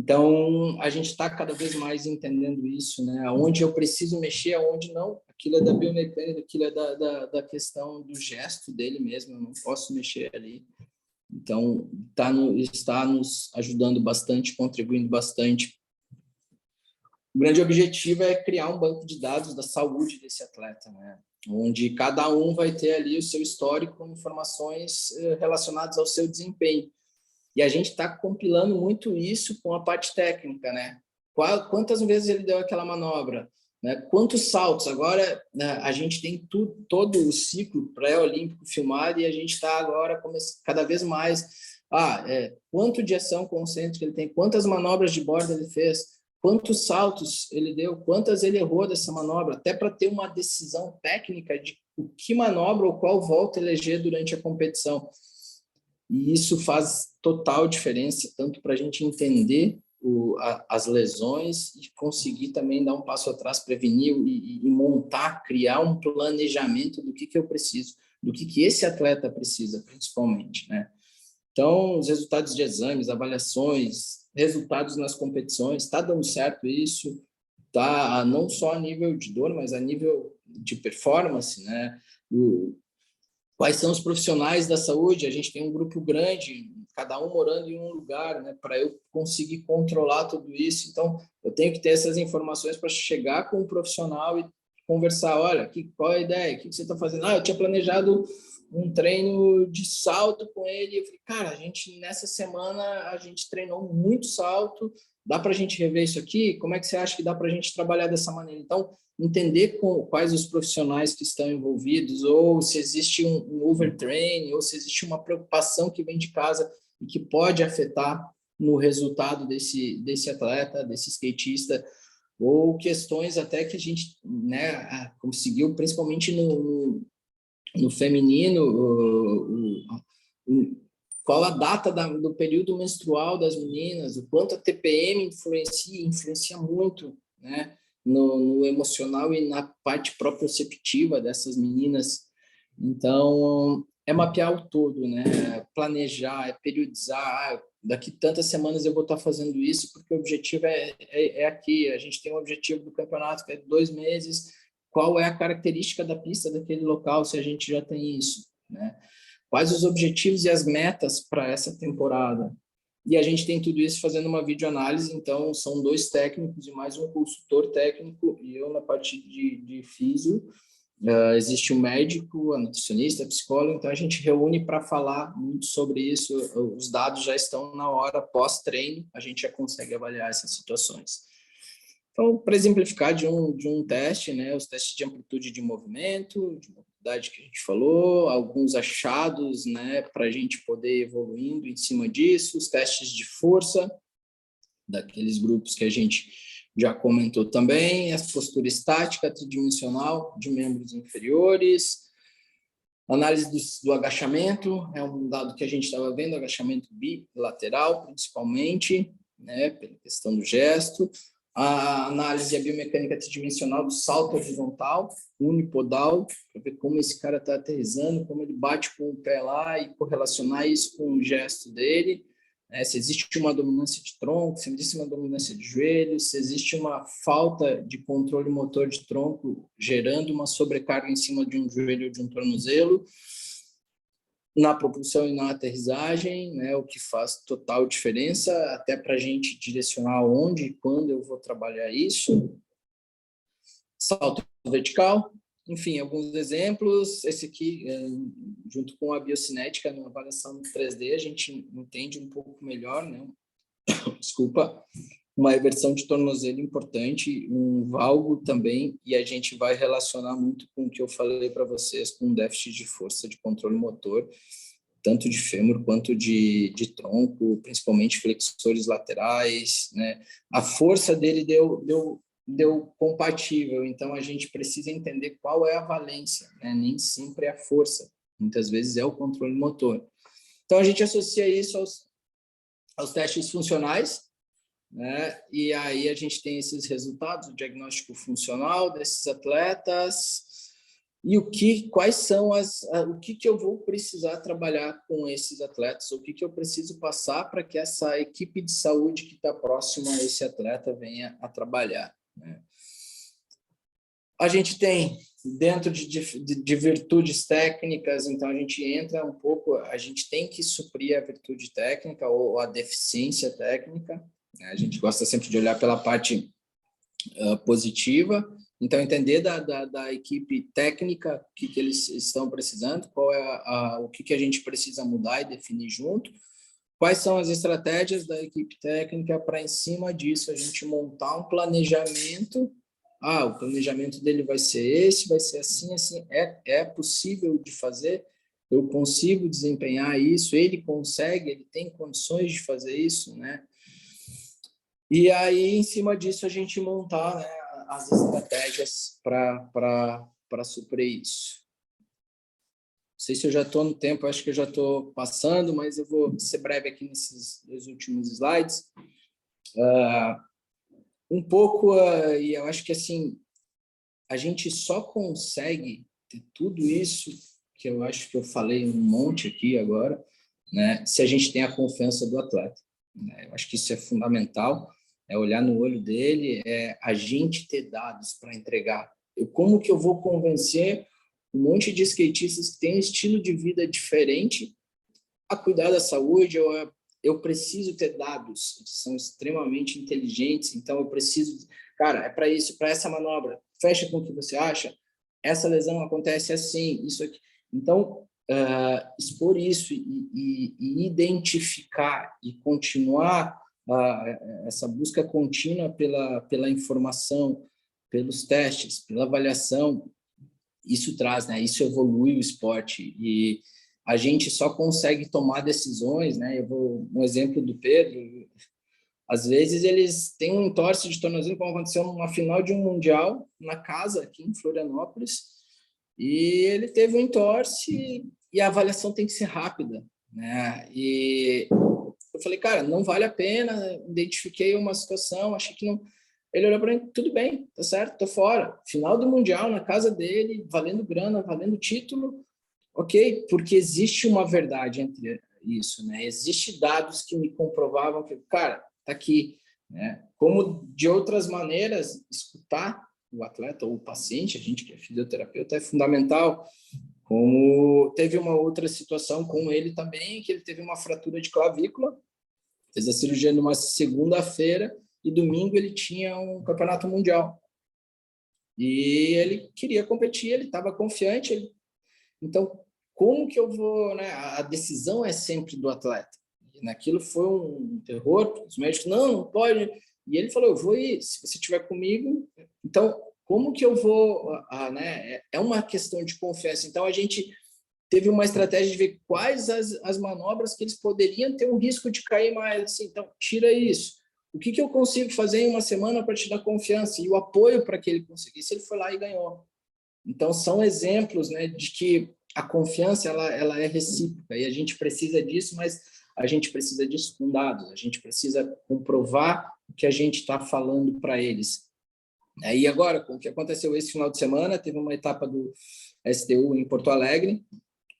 Então, a gente está cada vez mais entendendo isso, né? Onde eu preciso mexer, aonde não. Aquilo é da biomecânica, aquilo é da questão do gesto dele mesmo, eu não posso mexer ali. Então, está nos ajudando bastante, contribuindo bastante. O grande objetivo é criar um banco de dados da saúde desse atleta, né? Onde cada um vai ter ali o seu histórico com informações relacionadas ao seu desempenho. E a gente está compilando muito isso com a parte técnica, né? Quantas vezes ele deu aquela manobra? Né? Quantos saltos? Agora, né, a gente tem todo o ciclo pré-olímpico filmado e a gente está agora cada vez mais... quanto de ação concêntrica ele tem? Quantas manobras de borda ele fez? Quantos saltos ele deu? Quantas ele errou dessa manobra? Até para ter uma decisão técnica de o que manobra ou qual volta eleger durante a competição. E isso faz total diferença, tanto para a gente entender as lesões e conseguir também dar um passo atrás, prevenir e montar, criar um planejamento do que eu preciso, do que esse atleta precisa, principalmente, né? Então, os resultados de exames, avaliações, resultados nas competições, está dando certo isso, tá? Não só a nível de dor, mas a nível de performance, né? Quais são os profissionais da saúde? A gente tem um grupo grande, cada um morando em um lugar, né? Para eu conseguir controlar tudo isso. Então, eu tenho que ter essas informações para chegar com um profissional e conversar. Olha, qual é a ideia? O que você está fazendo? Eu tinha planejado um treino de salto com ele. Eu falei, cara, nessa semana a gente treinou muito salto. Dá para a gente rever isso aqui? Como é que você acha que dá para a gente trabalhar dessa maneira? Então, entender quais os profissionais que estão envolvidos, ou se existe um overtraining, ou se existe uma preocupação que vem de casa e que pode afetar no resultado desse atleta, desse skatista, ou questões até que a gente, né, conseguiu, principalmente no feminino, qual a data do período menstrual das meninas, o quanto a TPM influencia muito, né? No emocional e na parte proprioceptiva dessas meninas. Então, é mapear o todo, né? Planejar, periodizar. Daqui tantas semanas eu vou estar fazendo isso, porque o objetivo é aqui. A gente tem um objetivo do campeonato, que é 2 meses. Qual é a característica da pista daquele local, se a gente já tem isso, né? quais os objetivos e as metas para essa temporada. E a gente tem tudo isso fazendo uma videoanálise, então são 2 técnicos e mais um consultor técnico, e eu na parte de físio. Existe um médico, a nutricionista, a psicóloga, então a gente reúne para falar muito sobre isso. Os dados já estão na hora pós-treino, a gente já consegue avaliar essas situações. Então, para exemplificar de um teste, né, os testes de amplitude de movimento, de mobilidade que a gente falou, alguns achados, né, para a gente poder ir evoluindo em cima disso, os testes de força, daqueles grupos que a gente já comentou também, a postura estática tridimensional de membros inferiores, análise do agachamento, é um dado que a gente estava vendo, agachamento bilateral, principalmente, né, pela questão do gesto, a análise da biomecânica tridimensional do salto horizontal, unipodal, para ver como esse cara está aterrissando, como ele bate com o pé lá e correlacionar isso com o gesto dele, se existe uma dominância de tronco, se existe uma dominância de joelho, se existe uma falta de controle motor de tronco, gerando uma sobrecarga em cima de um joelho ou de um tornozelo, na propulsão e na aterrissagem, né, o que faz total diferença, até para a gente direcionar onde e quando eu vou trabalhar isso. Salto vertical, enfim, alguns exemplos. Esse aqui, junto com a biocinética, na avaliação 3D, a gente entende um pouco melhor, né? Desculpa, uma reversão de tornozelo importante, um valgo também, e a gente vai relacionar muito com o que eu falei para vocês, com déficit de força de controle motor, tanto de fêmur quanto de tronco, principalmente flexores laterais, né? A força dele deu compatível, então a gente precisa entender qual é a valência, né? Nem sempre é a força, muitas vezes é o controle motor. Então a gente associa isso aos testes funcionais, né? E aí a gente tem esses resultados, o diagnóstico funcional desses atletas e quais são o que eu vou precisar trabalhar com esses atletas, o que eu preciso passar para que essa equipe de saúde que está próxima a esse atleta venha a trabalhar, né? A gente tem dentro de virtudes técnicas, então a gente entra um pouco, a gente tem que suprir a virtude técnica ou a deficiência técnica, né? A gente gosta sempre de olhar pela parte positiva, então entender da equipe técnica o que eles estão precisando, qual é o que a gente precisa mudar e definir junto, quais são as estratégias da equipe técnica para, em cima disso, a gente montar um planejamento. O planejamento dele vai ser esse, vai ser assim, assim, é possível de fazer, eu consigo desempenhar isso, ele consegue, ele tem condições de fazer isso, né? E aí, em cima disso, a gente montar, né, as estratégias para suprir isso. Não sei se eu já estou no tempo, acho que eu já estou passando, mas eu vou ser breve aqui nesses 2 últimos slides. Um pouco, e eu acho que assim, a gente só consegue ter tudo isso, que eu acho que eu falei um monte aqui agora, né, se a gente tem a confiança do atleta, né? Eu acho que isso é fundamental, é olhar no olho dele, é a gente ter dados para entregar. Como que eu vou convencer um monte de skatistas que têm um estilo de vida diferente a cuidar da saúde? Eu preciso ter dados, eles são extremamente inteligentes, então eu preciso, cara, é para isso, para essa manobra, fecha com o que você acha, essa lesão acontece assim, isso aqui. Então, expor isso e identificar e continuar essa busca contínua pela informação, pelos testes, pela avaliação, isso traz, né? Isso evolui o esporte e a gente só consegue tomar decisões, né? Um exemplo do Pedro, às vezes eles têm um entorse de tornozelo, como aconteceu numa final de um mundial na casa aqui em Florianópolis, e ele teve um entorse e a avaliação tem que ser rápida, né? E eu falei, cara, não vale a pena, identifiquei uma situação, achei que não. Ele olhou para mim, tudo bem, tá certo, tô fora. Final do mundial na casa dele, valendo grana, valendo título. Ok, porque existe uma verdade entre isso, né? Existem dados que me comprovavam que, cara, tá aqui, né? Como de outras maneiras, escutar o atleta ou o paciente, a gente que é fisioterapeuta, é fundamental. Como teve uma outra situação com ele também, que ele teve uma fratura de clavícula, fez a cirurgia numa segunda-feira e domingo ele tinha um campeonato mundial. E ele queria competir, ele estava confiante. Então, como que eu vou, né? A decisão é sempre do atleta. E naquilo foi um terror, os médicos, não pode. E ele falou, eu vou ir, se você estiver comigo. Então, como que eu vou, né? É uma questão de confiança. Então, a gente teve uma estratégia de ver quais as manobras que eles poderiam ter um risco de cair mais. Assim, então, tira isso. O que eu consigo fazer em uma semana para te dar confiança? E o apoio para que ele conseguisse. Ele foi lá e ganhou. Então, são exemplos, né, de que a confiança ela é recíproca e a gente precisa disso, mas a gente precisa disso com dados. A gente precisa comprovar o que a gente está falando para eles. E agora, com o que aconteceu esse final de semana, teve uma etapa do STU em Porto Alegre.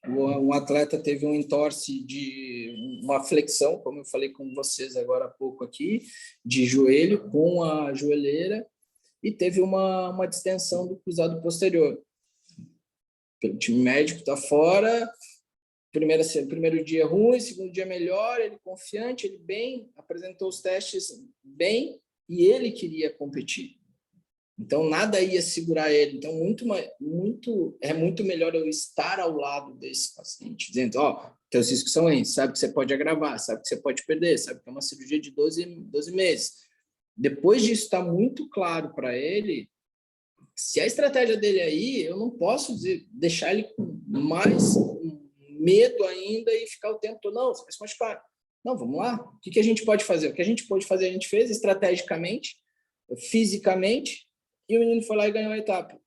Um atleta teve um entorse de uma flexão, como eu falei com vocês agora há pouco aqui, de joelho com a joelheira, e teve uma distensão do cruzado posterior. O time médico está fora, primeiro dia ruim, segundo dia melhor, ele confiante, ele bem, apresentou os testes bem, e ele queria competir. Então, nada ia segurar ele. Então, é muito melhor eu estar ao lado desse paciente, dizendo, teus riscos são esses, sabe que você pode agravar, sabe que você pode perder, sabe que é uma cirurgia de 12 meses. Depois disso estar muito claro para ele, se a estratégia dele aí, eu não posso deixar ele com mais medo ainda e ficar o tempo todo, não, você vai se machucar. Não, vamos lá. O que a gente pode fazer? O que a gente pode fazer, a gente fez estrategicamente, fisicamente, e o menino foi lá e ganhou a etapa.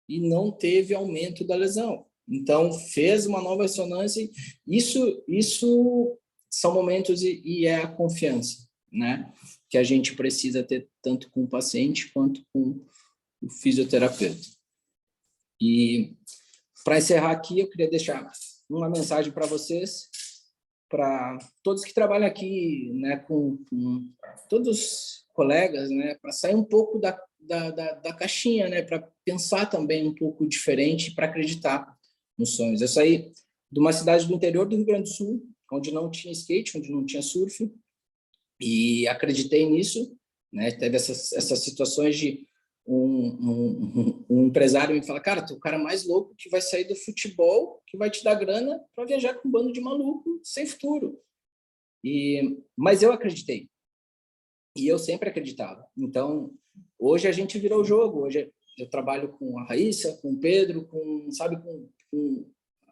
E não teve aumento da lesão. Então, fez uma nova ressonância. Isso são momentos e é a confiança, né? Que a gente precisa ter tanto com o paciente quanto com o fisioterapeuta. E, para encerrar aqui, eu queria deixar uma mensagem para vocês, para todos que trabalham aqui, né, com todos os colegas, né, para sair um pouco da caixinha, né, para pensar também um pouco diferente, para acreditar nos sonhos. Eu saí de uma cidade do interior do Rio Grande do Sul, onde não tinha skate, onde não tinha surf, e acreditei nisso, né, teve essas situações de um empresário me fala, cara, tu é o cara mais louco que vai sair do futebol, que vai te dar grana para viajar com um bando de maluco sem futuro. Mas eu acreditei. E eu sempre acreditava. Então, hoje a gente virou o jogo. Hoje eu trabalho com a Raíssa, com o Pedro, com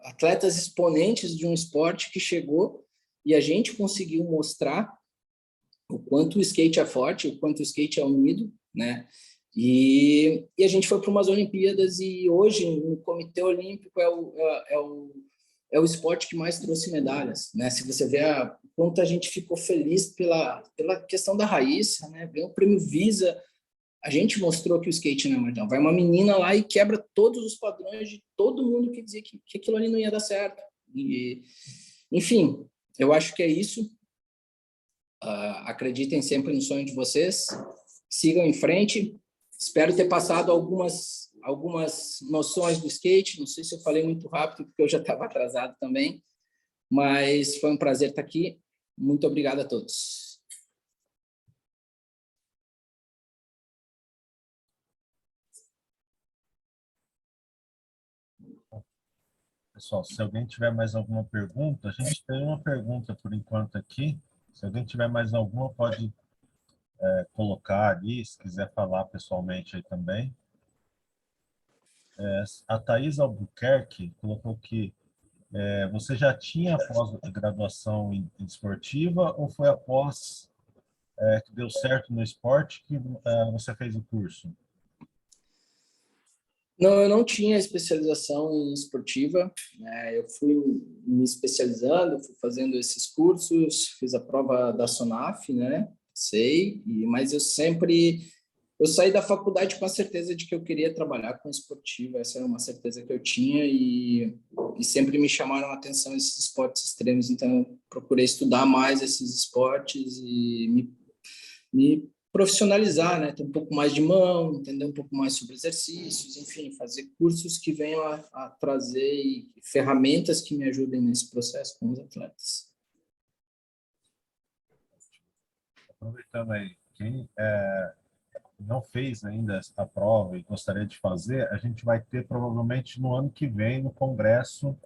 atletas exponentes de um esporte que chegou e a gente conseguiu mostrar o quanto o skate é forte, o quanto o skate é unido, né? E a gente foi para umas Olimpíadas e hoje o Comitê Olímpico é o esporte que mais trouxe medalhas, né? Se você vê quanto a gente ficou feliz pela questão da Raíssa, né? Ganhou o prêmio Visa, a gente mostrou que o skate não é mais não. Vai uma menina lá e quebra todos os padrões de todo mundo que dizia que aquilo ali não ia dar certo. E, enfim, eu acho que é isso. Acreditem sempre no sonho de vocês, sigam em frente. Espero ter passado algumas noções do skate. Não sei se eu falei muito rápido, porque eu já estava atrasado também, mas foi um prazer estar aqui. Muito obrigado a todos. Pessoal, se alguém tiver mais alguma pergunta, a gente tem uma pergunta por enquanto aqui. Se alguém tiver mais alguma, pode colocar ali, se quiser falar pessoalmente aí também. A Thaís Albuquerque colocou que você já tinha pós-graduação em esportiva ou foi após que deu certo no esporte que você fez o curso? Não, eu não tinha especialização em esportiva, né? Eu fui me especializando, fui fazendo esses cursos, fiz a prova da SONAF, né? Mas eu saí da faculdade com a certeza de que eu queria trabalhar com esportiva, essa era uma certeza que eu tinha e sempre me chamaram a atenção esses esportes extremos, então eu procurei estudar mais esses esportes e me profissionalizar, né? Ter um pouco mais de mão, entender um pouco mais sobre exercícios, enfim, fazer cursos que venham a trazer ferramentas que me ajudem nesse processo com os atletas. Aproveitando aí, quem não fez ainda a prova e gostaria de fazer, a gente vai ter provavelmente no ano que vem no congresso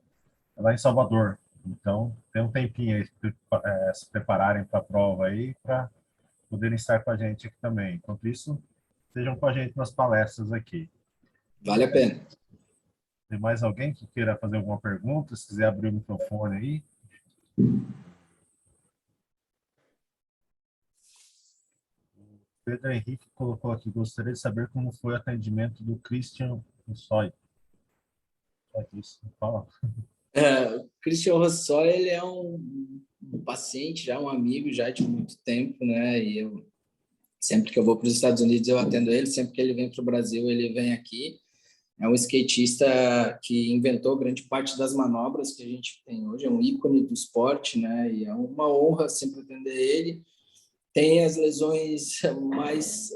lá em Salvador. Então, tem um tempinho aí se prepararem para a prova aí, para poderem estar com a gente aqui também. Enquanto isso, estejam com a gente nas palestras aqui. Vale a pena. Tem mais alguém que queira fazer alguma pergunta? Se quiser abrir o microfone aí. Pedro Henrique colocou aqui, gostaria de saber como foi o atendimento do Christian Roussoy. Só isso, fala. O Christian Roussoy, ele é um paciente, já um amigo já de muito tempo, né? E sempre que eu vou para os Estados Unidos, eu atendo ele. Sempre que ele vem para o Brasil, ele vem aqui. É um skatista que inventou grande parte das manobras que a gente tem hoje. É um ícone do esporte, né? E é uma honra sempre atender ele. Tem as lesões mais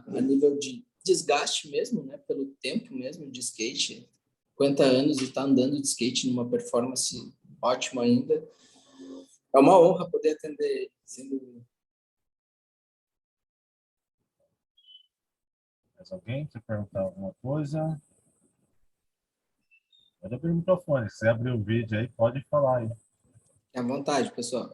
a nível de desgaste mesmo, né? Pelo tempo mesmo de skate. 50 anos e está andando de skate numa performance ótima ainda. É uma honra poder atender ele, sem dúvida. Mais alguém quer perguntar alguma coisa? Pode abrir o microfone. Se você abrir o vídeo aí, pode falar aí. À vontade, pessoal.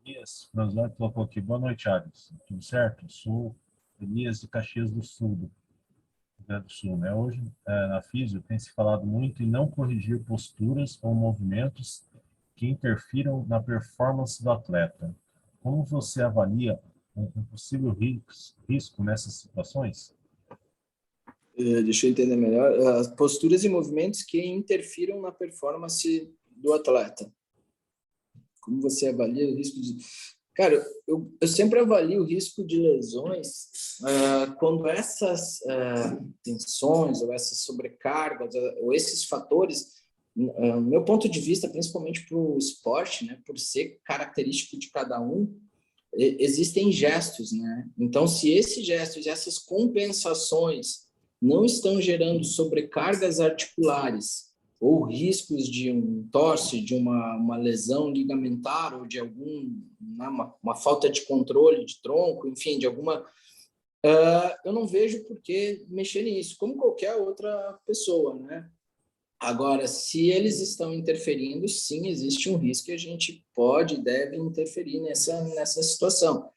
Elias Franzoni colocou aqui, boa noite, Alisson. Tudo certo? Sou Elias de Caxias do Sul, do Rio Grande do Sul, né? Hoje, na Físio, tem se falado muito em não corrigir posturas ou movimentos que interfiram na performance do atleta. Como você avalia um possível risco nessas situações? Deixa eu entender melhor. As posturas e movimentos que interfiram na performance do atleta. Como você avalia o risco de... Cara, eu sempre avalio o risco de lesões quando essas tensões ou essas sobrecargas ou esses fatores, no meu ponto de vista, principalmente para o esporte, né, por ser característico de cada um, existem gestos, né? Então, se esses gestos e essas compensações não estão gerando sobrecargas articulares ou riscos de um torce, de uma lesão ligamentar ou de uma falta de controle de tronco, enfim, de alguma... eu não vejo por que mexer nisso, como qualquer outra pessoa, né? Agora, se eles estão interferindo, sim, existe um risco que a gente pode e deve interferir nessa situação.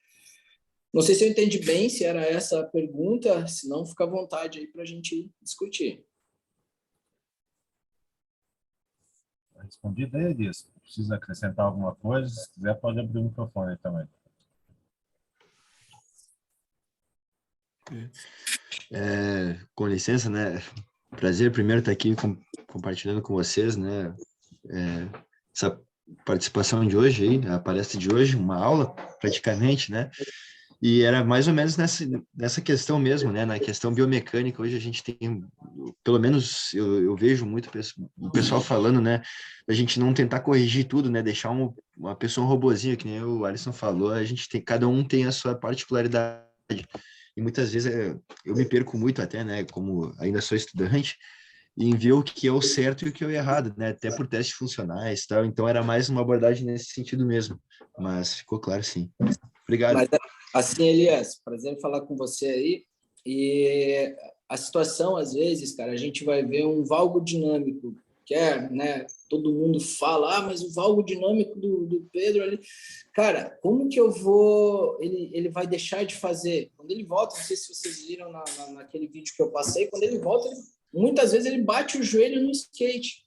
Não sei se eu entendi bem, se era essa a pergunta, se não, fica à vontade aí para a gente discutir. Respondido aí, Elias. Precisa acrescentar alguma coisa? Se quiser, pode abrir o microfone também. Com licença, né? Prazer primeiro estar aqui compartilhando com vocês, né? Essa participação de hoje aí, a palestra de hoje, uma aula praticamente, né? E era mais ou menos nessa questão mesmo, né? Na questão biomecânica, hoje a gente tem, pelo menos eu vejo muito o pessoal falando, né? A gente não tentar corrigir tudo, né? Deixar uma pessoa um robozinho, que nem o Alisson falou, cada um tem a sua particularidade. E muitas vezes eu me perco muito até, né? Como ainda sou estudante, em ver o que é o certo e o que é o errado, né? Até por testes funcionais e tal. Então era mais uma abordagem nesse sentido mesmo. Mas ficou claro, sim. Obrigado. Mas, assim, Elias, prazer falar com você aí. E a situação, às vezes, cara, a gente vai ver um valgo dinâmico, que é, né? Todo mundo fala, mas o valgo dinâmico do Pedro ali... Cara, como que eu vou... Ele vai deixar de fazer? Quando ele volta, não sei se vocês viram naquele vídeo que eu passei, quando ele volta, muitas vezes ele bate o joelho no skate.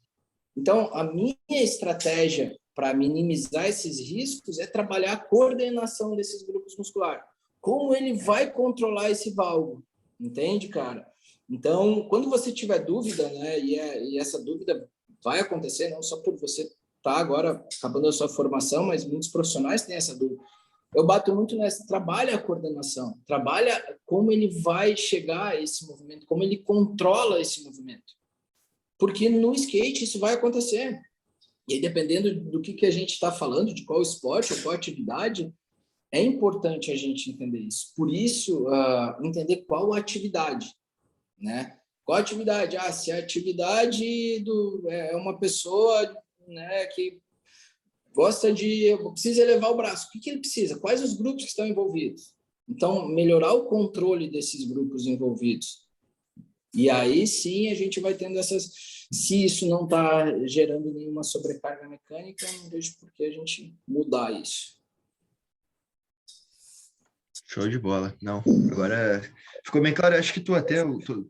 Então, a minha estratégia para minimizar esses riscos é trabalhar a coordenação desses grupos musculares. Como ele vai controlar esse valgo? Entende, cara? Então, quando você tiver dúvida, né, e essa dúvida vai acontecer, não só por você estar agora acabando a sua formação, mas muitos profissionais têm essa dúvida. eu bato muito nessa, trabalha a coordenação, trabalha como ele vai chegar a esse movimento, como ele controla esse movimento. Porque no skate isso vai acontecer. E aí, dependendo do que a gente está falando, de qual esporte ou qual atividade, é importante a gente entender isso. Por isso, entender qual a atividade, né? Qual a atividade? Se a atividade é uma pessoa, né, que precisa elevar o braço. O que ele precisa? Quais os grupos que estão envolvidos? Então, melhorar o controle desses grupos envolvidos. E aí sim a gente vai tendo essas... Se isso não está gerando nenhuma sobrecarga mecânica, eu não vejo por que a gente mudar isso. Show de bola. Não, agora ficou bem claro. Acho que tu até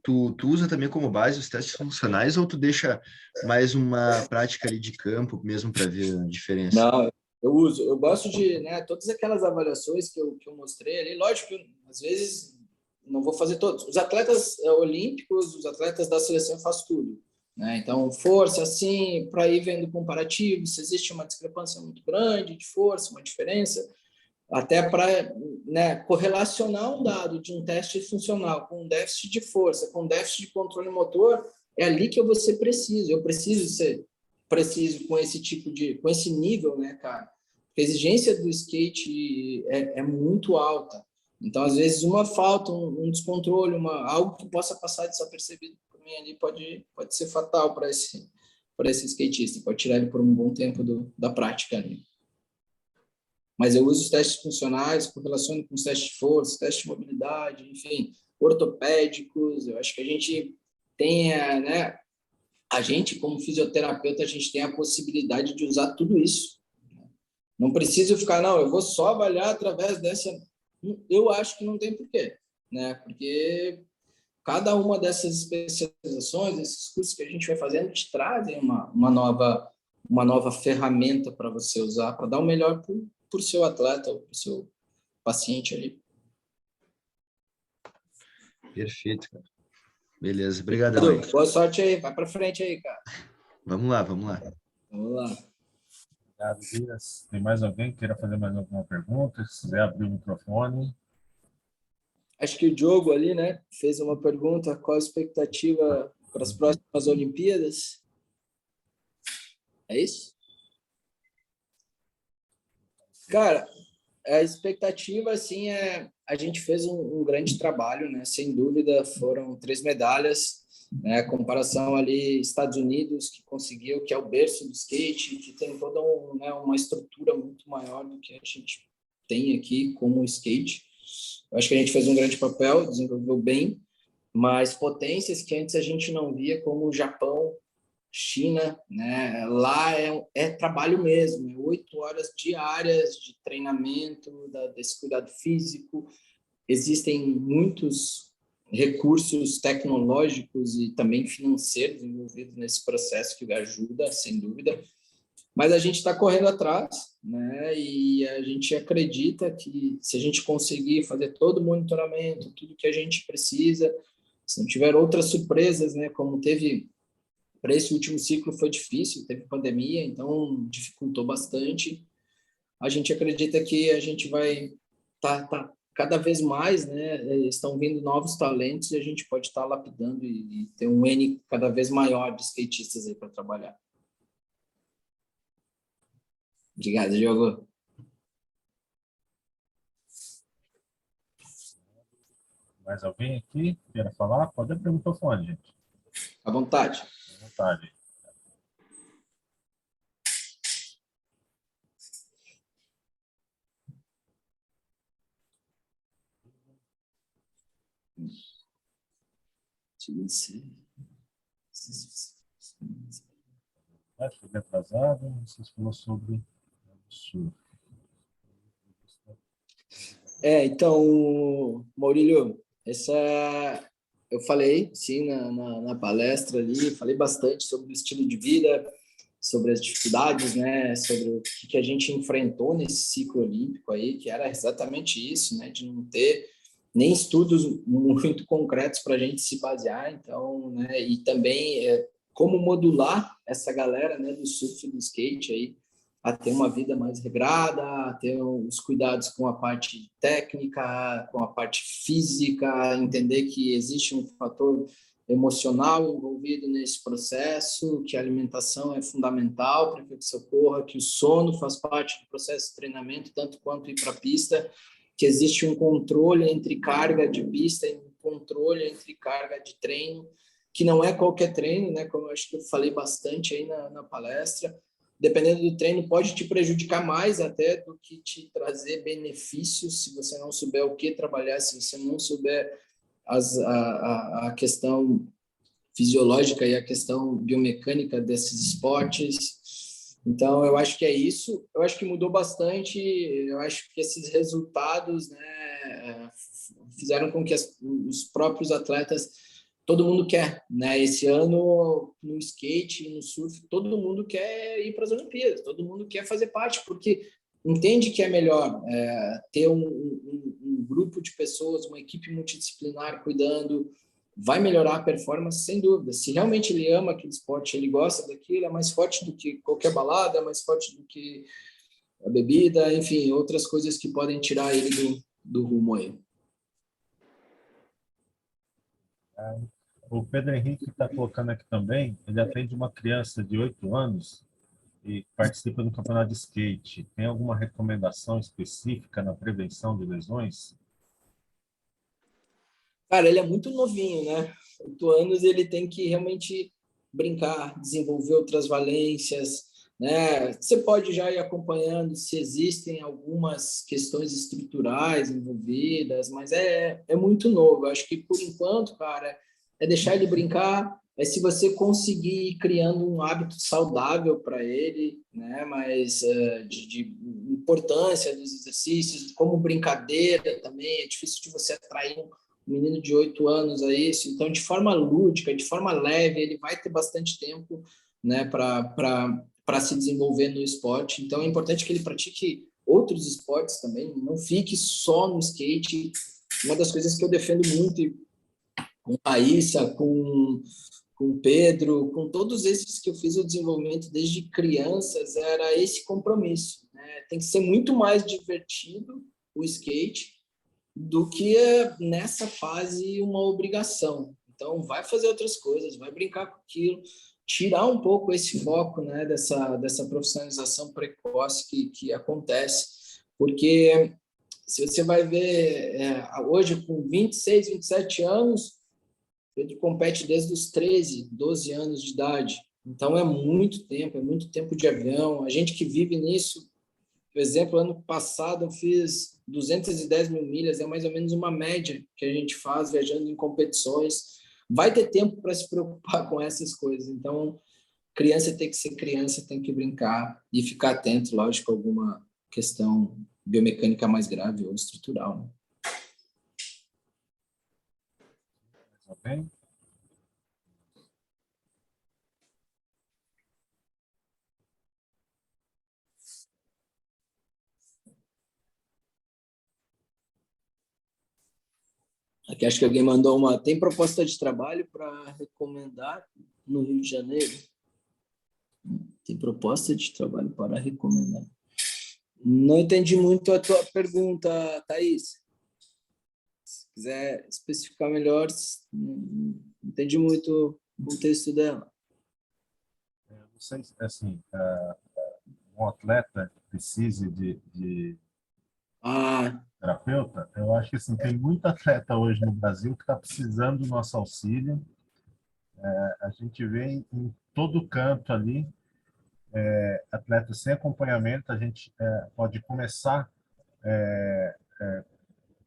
tu usa também como base os testes funcionais ou tu deixa mais uma prática ali de campo mesmo para ver a diferença? Não, eu gosto de, né, todas aquelas avaliações que eu mostrei ali. Lógico que às vezes não vou fazer todos. Os atletas olímpicos, os atletas da seleção, eu faço tudo, né? Então, força, assim, para ir vendo comparativos, se existe uma discrepância muito grande de força, uma diferença, até para, né, correlacionar um dado de um teste funcional com um déficit de força, com um déficit de controle motor, é ali que eu vou ser preciso. Eu preciso ser preciso com esse tipo com esse nível, né, cara? A exigência do skate é muito alta. Então, às vezes, uma falta, um descontrole, algo que possa passar desapercebido por mim ali pode ser fatal para esse skatista, pode tirar ele por um bom tempo da prática ali. Mas eu uso os testes funcionais, correlaciono com os testes de força, testes de mobilidade, enfim, ortopédicos. Eu acho que a gente tem, né, a gente, como fisioterapeuta, a gente tem a possibilidade de usar tudo isso. Não preciso ficar, não, eu vou só avaliar através dessa... Eu acho que não tem porquê, né? Porque cada uma dessas especializações, esses cursos que a gente vai fazendo, te trazem uma nova ferramenta para você usar, para dar o melhor para o seu atleta ou para o seu paciente ali. Perfeito, cara. Beleza, obrigadão aí. Boa sorte aí, vai para frente aí, cara. Vamos lá, vamos lá. Vamos lá. Obrigado, Dias. Tem mais alguém que queira fazer mais alguma pergunta? Se quiser abrir o microfone. Acho que o Diogo ali, né, fez uma pergunta, qual a expectativa para as próximas Olimpíadas? É isso? Cara, a expectativa, assim, a gente fez um grande trabalho, né, sem dúvida, foram 3 medalhas, né, comparação ali Estados Unidos, que conseguiu, que é o berço do skate, que tem toda uma estrutura muito maior do que a gente tem aqui como skate. Eu acho que a gente fez um grande papel, desenvolveu bem, mas potências que antes a gente não via, como o Japão, China, né? Lá é trabalho mesmo, 8 horas diárias de treinamento, desse cuidado físico. Existem muitos recursos tecnológicos e também financeiros envolvidos nesse processo que ajuda, sem dúvida. Mas a gente está correndo atrás, né? E a gente acredita que se a gente conseguir fazer todo o monitoramento, tudo que a gente precisa, se não tiver outras surpresas, né? Como teve para esse último ciclo foi difícil, teve pandemia, então dificultou bastante. A gente acredita que a gente vai tá cada vez mais, né? Estão vindo novos talentos e a gente pode estar lapidando e ter um N cada vez maior de skatistas aí para trabalhar. Obrigado, Diogo. Mais alguém aqui queira falar? Pode abrir o microfone, gente. À vontade. À vontade. Cheguei atrasado, vocês falaram sobre surf. Então, Maurílio, eu falei, sim, na palestra ali, falei bastante sobre o estilo de vida, sobre as dificuldades, né, sobre o que a gente enfrentou nesse ciclo olímpico aí, que era exatamente isso, né, de não ter nem estudos muito concretos para a gente se basear, então, né, e também como modular essa galera, né, do surf e do skate aí, a ter uma vida mais regrada, a ter os cuidados com a parte técnica, com a parte física, entender que existe um fator emocional envolvido nesse processo, que a alimentação é fundamental para que isso ocorra, que o sono faz parte do processo de treinamento, tanto quanto ir para a pista, que existe um controle entre carga de pista e um controle entre carga de treino, que não é qualquer treino, né? Como eu acho que eu falei bastante aí na palestra, dependendo do treino, pode te prejudicar mais até do que te trazer benefícios, se você não souber o que trabalhar, se você não souber a questão fisiológica e a questão biomecânica desses esportes. Então, eu acho que é isso. Eu acho que mudou bastante. Eu acho que esses resultados, né, fizeram com que os próprios atletas, todo mundo quer, né? Esse ano, no skate e no surf, todo mundo quer ir para as Olimpíadas, todo mundo quer fazer parte, porque entende que é melhor ter um grupo de pessoas, uma equipe multidisciplinar cuidando, vai melhorar a performance, sem dúvida. Se realmente ele ama aquele esporte, ele gosta daquilo, é mais forte do que qualquer balada, é mais forte do que a bebida, enfim, outras coisas que podem tirar ele do rumo aí. O Pedro Henrique está colocando aqui também, ele atende uma criança de 8 anos e participa do campeonato de skate. Tem alguma recomendação específica na prevenção de lesões? Cara, ele é muito novinho, né? 8 anos, ele tem que realmente brincar, desenvolver outras valências, né? Você pode já ir acompanhando se existem algumas questões estruturais envolvidas, mas é muito novo. Eu acho que, por enquanto, cara, é deixar ele brincar, é se você conseguir ir criando um hábito saudável para ele, né? Mas de importância dos exercícios, como brincadeira também, é difícil de você atrair um menino de 8 anos a isso, então de forma lúdica, de forma leve, ele vai ter bastante tempo, né, para se desenvolver no esporte, então é importante que ele pratique outros esportes também, não fique só no skate. Uma das coisas que eu defendo muito com a Raíssa, com o Pedro, com todos esses que eu fiz o desenvolvimento desde crianças, era esse compromisso, né? Tem que ser muito mais divertido o skate do que nessa fase uma obrigação. Então, vai fazer outras coisas, vai brincar com aquilo, tirar um pouco esse foco, né, dessa profissionalização precoce que acontece, porque se você vai ver, hoje com 26, 27 anos, ele compete desde os 13, 12 anos de idade. Então, é muito tempo de avião. A gente que vive nisso, por exemplo, ano passado eu fiz 210 mil milhas, é mais ou menos uma média que a gente faz viajando em competições. Vai ter tempo para se preocupar com essas coisas. Então, criança tem que ser criança, tem que brincar e ficar atento, lógico, a alguma questão biomecânica mais grave ou estrutural, né? Ok? Aqui acho que alguém mandou uma... Tem proposta de trabalho para recomendar no Rio de Janeiro? Tem proposta de trabalho para recomendar. Não entendi muito a tua pergunta, Thaís. Se quiser especificar melhor, não entendi muito o contexto dela. Não sei, assim, um atleta que precise de terapeuta, eu acho que assim, tem muito atleta hoje no Brasil que está precisando do nosso auxílio. A gente vê em todo canto ali, atletas sem acompanhamento. A gente pode começar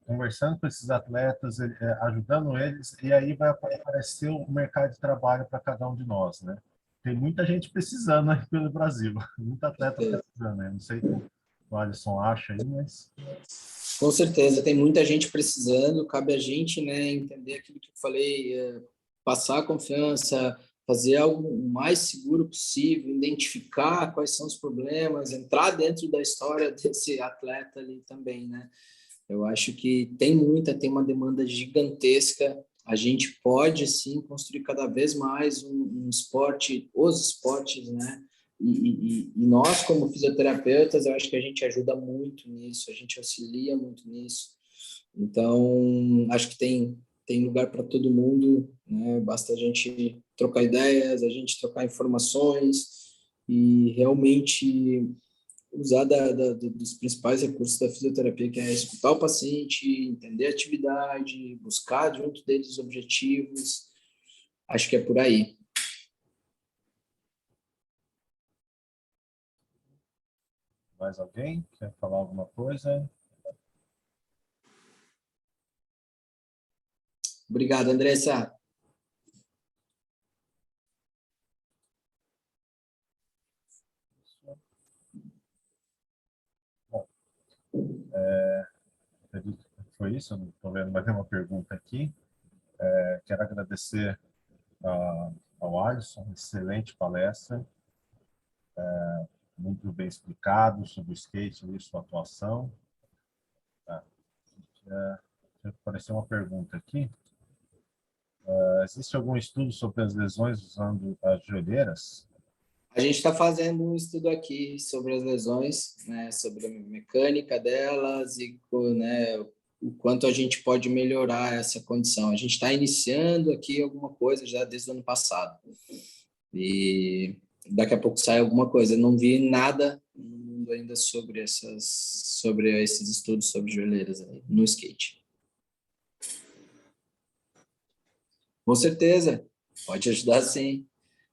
conversando com esses atletas, ajudando eles, e aí vai aparecer o mercado de trabalho para cada um de nós, né? Tem muita gente precisando aí pelo Brasil, muita atleta precisando, né? Não sei o que o Alisson acha aí, mas... Com certeza, tem muita gente precisando, cabe a gente, né, entender aquilo que eu falei, passar a confiança, fazer algo o mais seguro possível, identificar quais são os problemas, entrar dentro da história desse atleta ali também, né? Eu acho que tem uma demanda gigantesca. A gente pode, sim, construir cada vez mais um esporte, os esportes, né, E nós, como fisioterapeutas, eu acho que a gente ajuda muito nisso, a gente auxilia muito nisso. Então, acho que tem lugar para todo mundo, né? Basta a gente trocar ideias, a gente trocar informações e realmente usar dos principais recursos da fisioterapia, que é escutar o paciente, entender a atividade, buscar junto deles os objetivos. Acho que é por aí. Mais alguém quer falar alguma coisa? Obrigado, Andressa. Bom, acredito que foi isso. Eu não estou vendo mais nenhuma pergunta aqui. Quero agradecer ao Alisson, excelente palestra, muito bem explicado sobre o skate e sua atuação. Tá. Apareceu uma pergunta aqui. Existe algum estudo sobre as lesões usando as joelheiras? A gente está fazendo um estudo aqui sobre as lesões, né, sobre a mecânica delas e, né, o quanto a gente pode melhorar essa condição. A gente está iniciando aqui alguma coisa já desde o ano passado. E daqui a pouco sai alguma coisa. Eu não vi nada no mundo ainda sobre esses estudos sobre joelheiras aí, no skate. Com certeza, pode ajudar sim.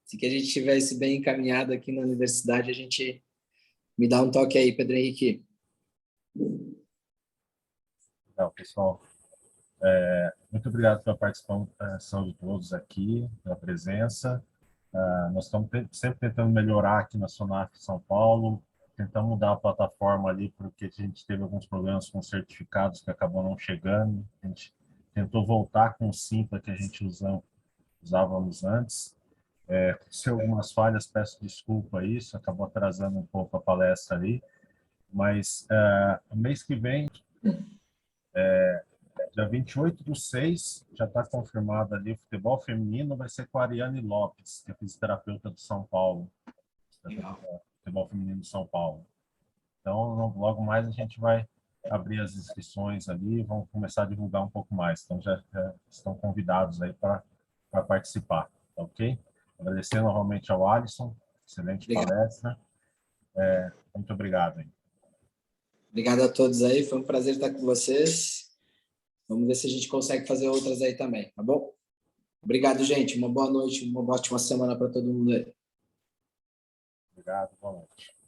Se que a gente tivesse bem encaminhado aqui na universidade, a gente me dá um toque aí, Pedro Henrique. Não, pessoal, muito obrigado pela participação de todos aqui, pela presença. Nós estamos sempre tentando melhorar aqui na Sonaf São Paulo, tentando mudar a plataforma ali, porque a gente teve alguns problemas com certificados que acabou não chegando. A gente tentou voltar com o Simpla que a gente usávamos antes. Se algumas falhas, peço desculpa a isso, acabou atrasando um pouco a palestra ali, mas no mês que vem, dia 28/6, já está confirmado ali o futebol feminino, vai ser com a Ariane Lopes, que é fisioterapeuta de São Paulo. Futebol feminino de São Paulo. Então, logo mais a gente vai abrir as inscrições ali e vamos começar a divulgar um pouco mais. Então, já estão convidados aí para participar, tá ok? Agradecer novamente ao Alisson, excelente palestra. Muito obrigado. Hein? Obrigado a todos aí, foi um prazer estar com vocês. Vamos ver se a gente consegue fazer outras aí também, tá bom? Obrigado, gente. Uma boa noite, uma ótima semana para todo mundo aí. Obrigado, boa noite.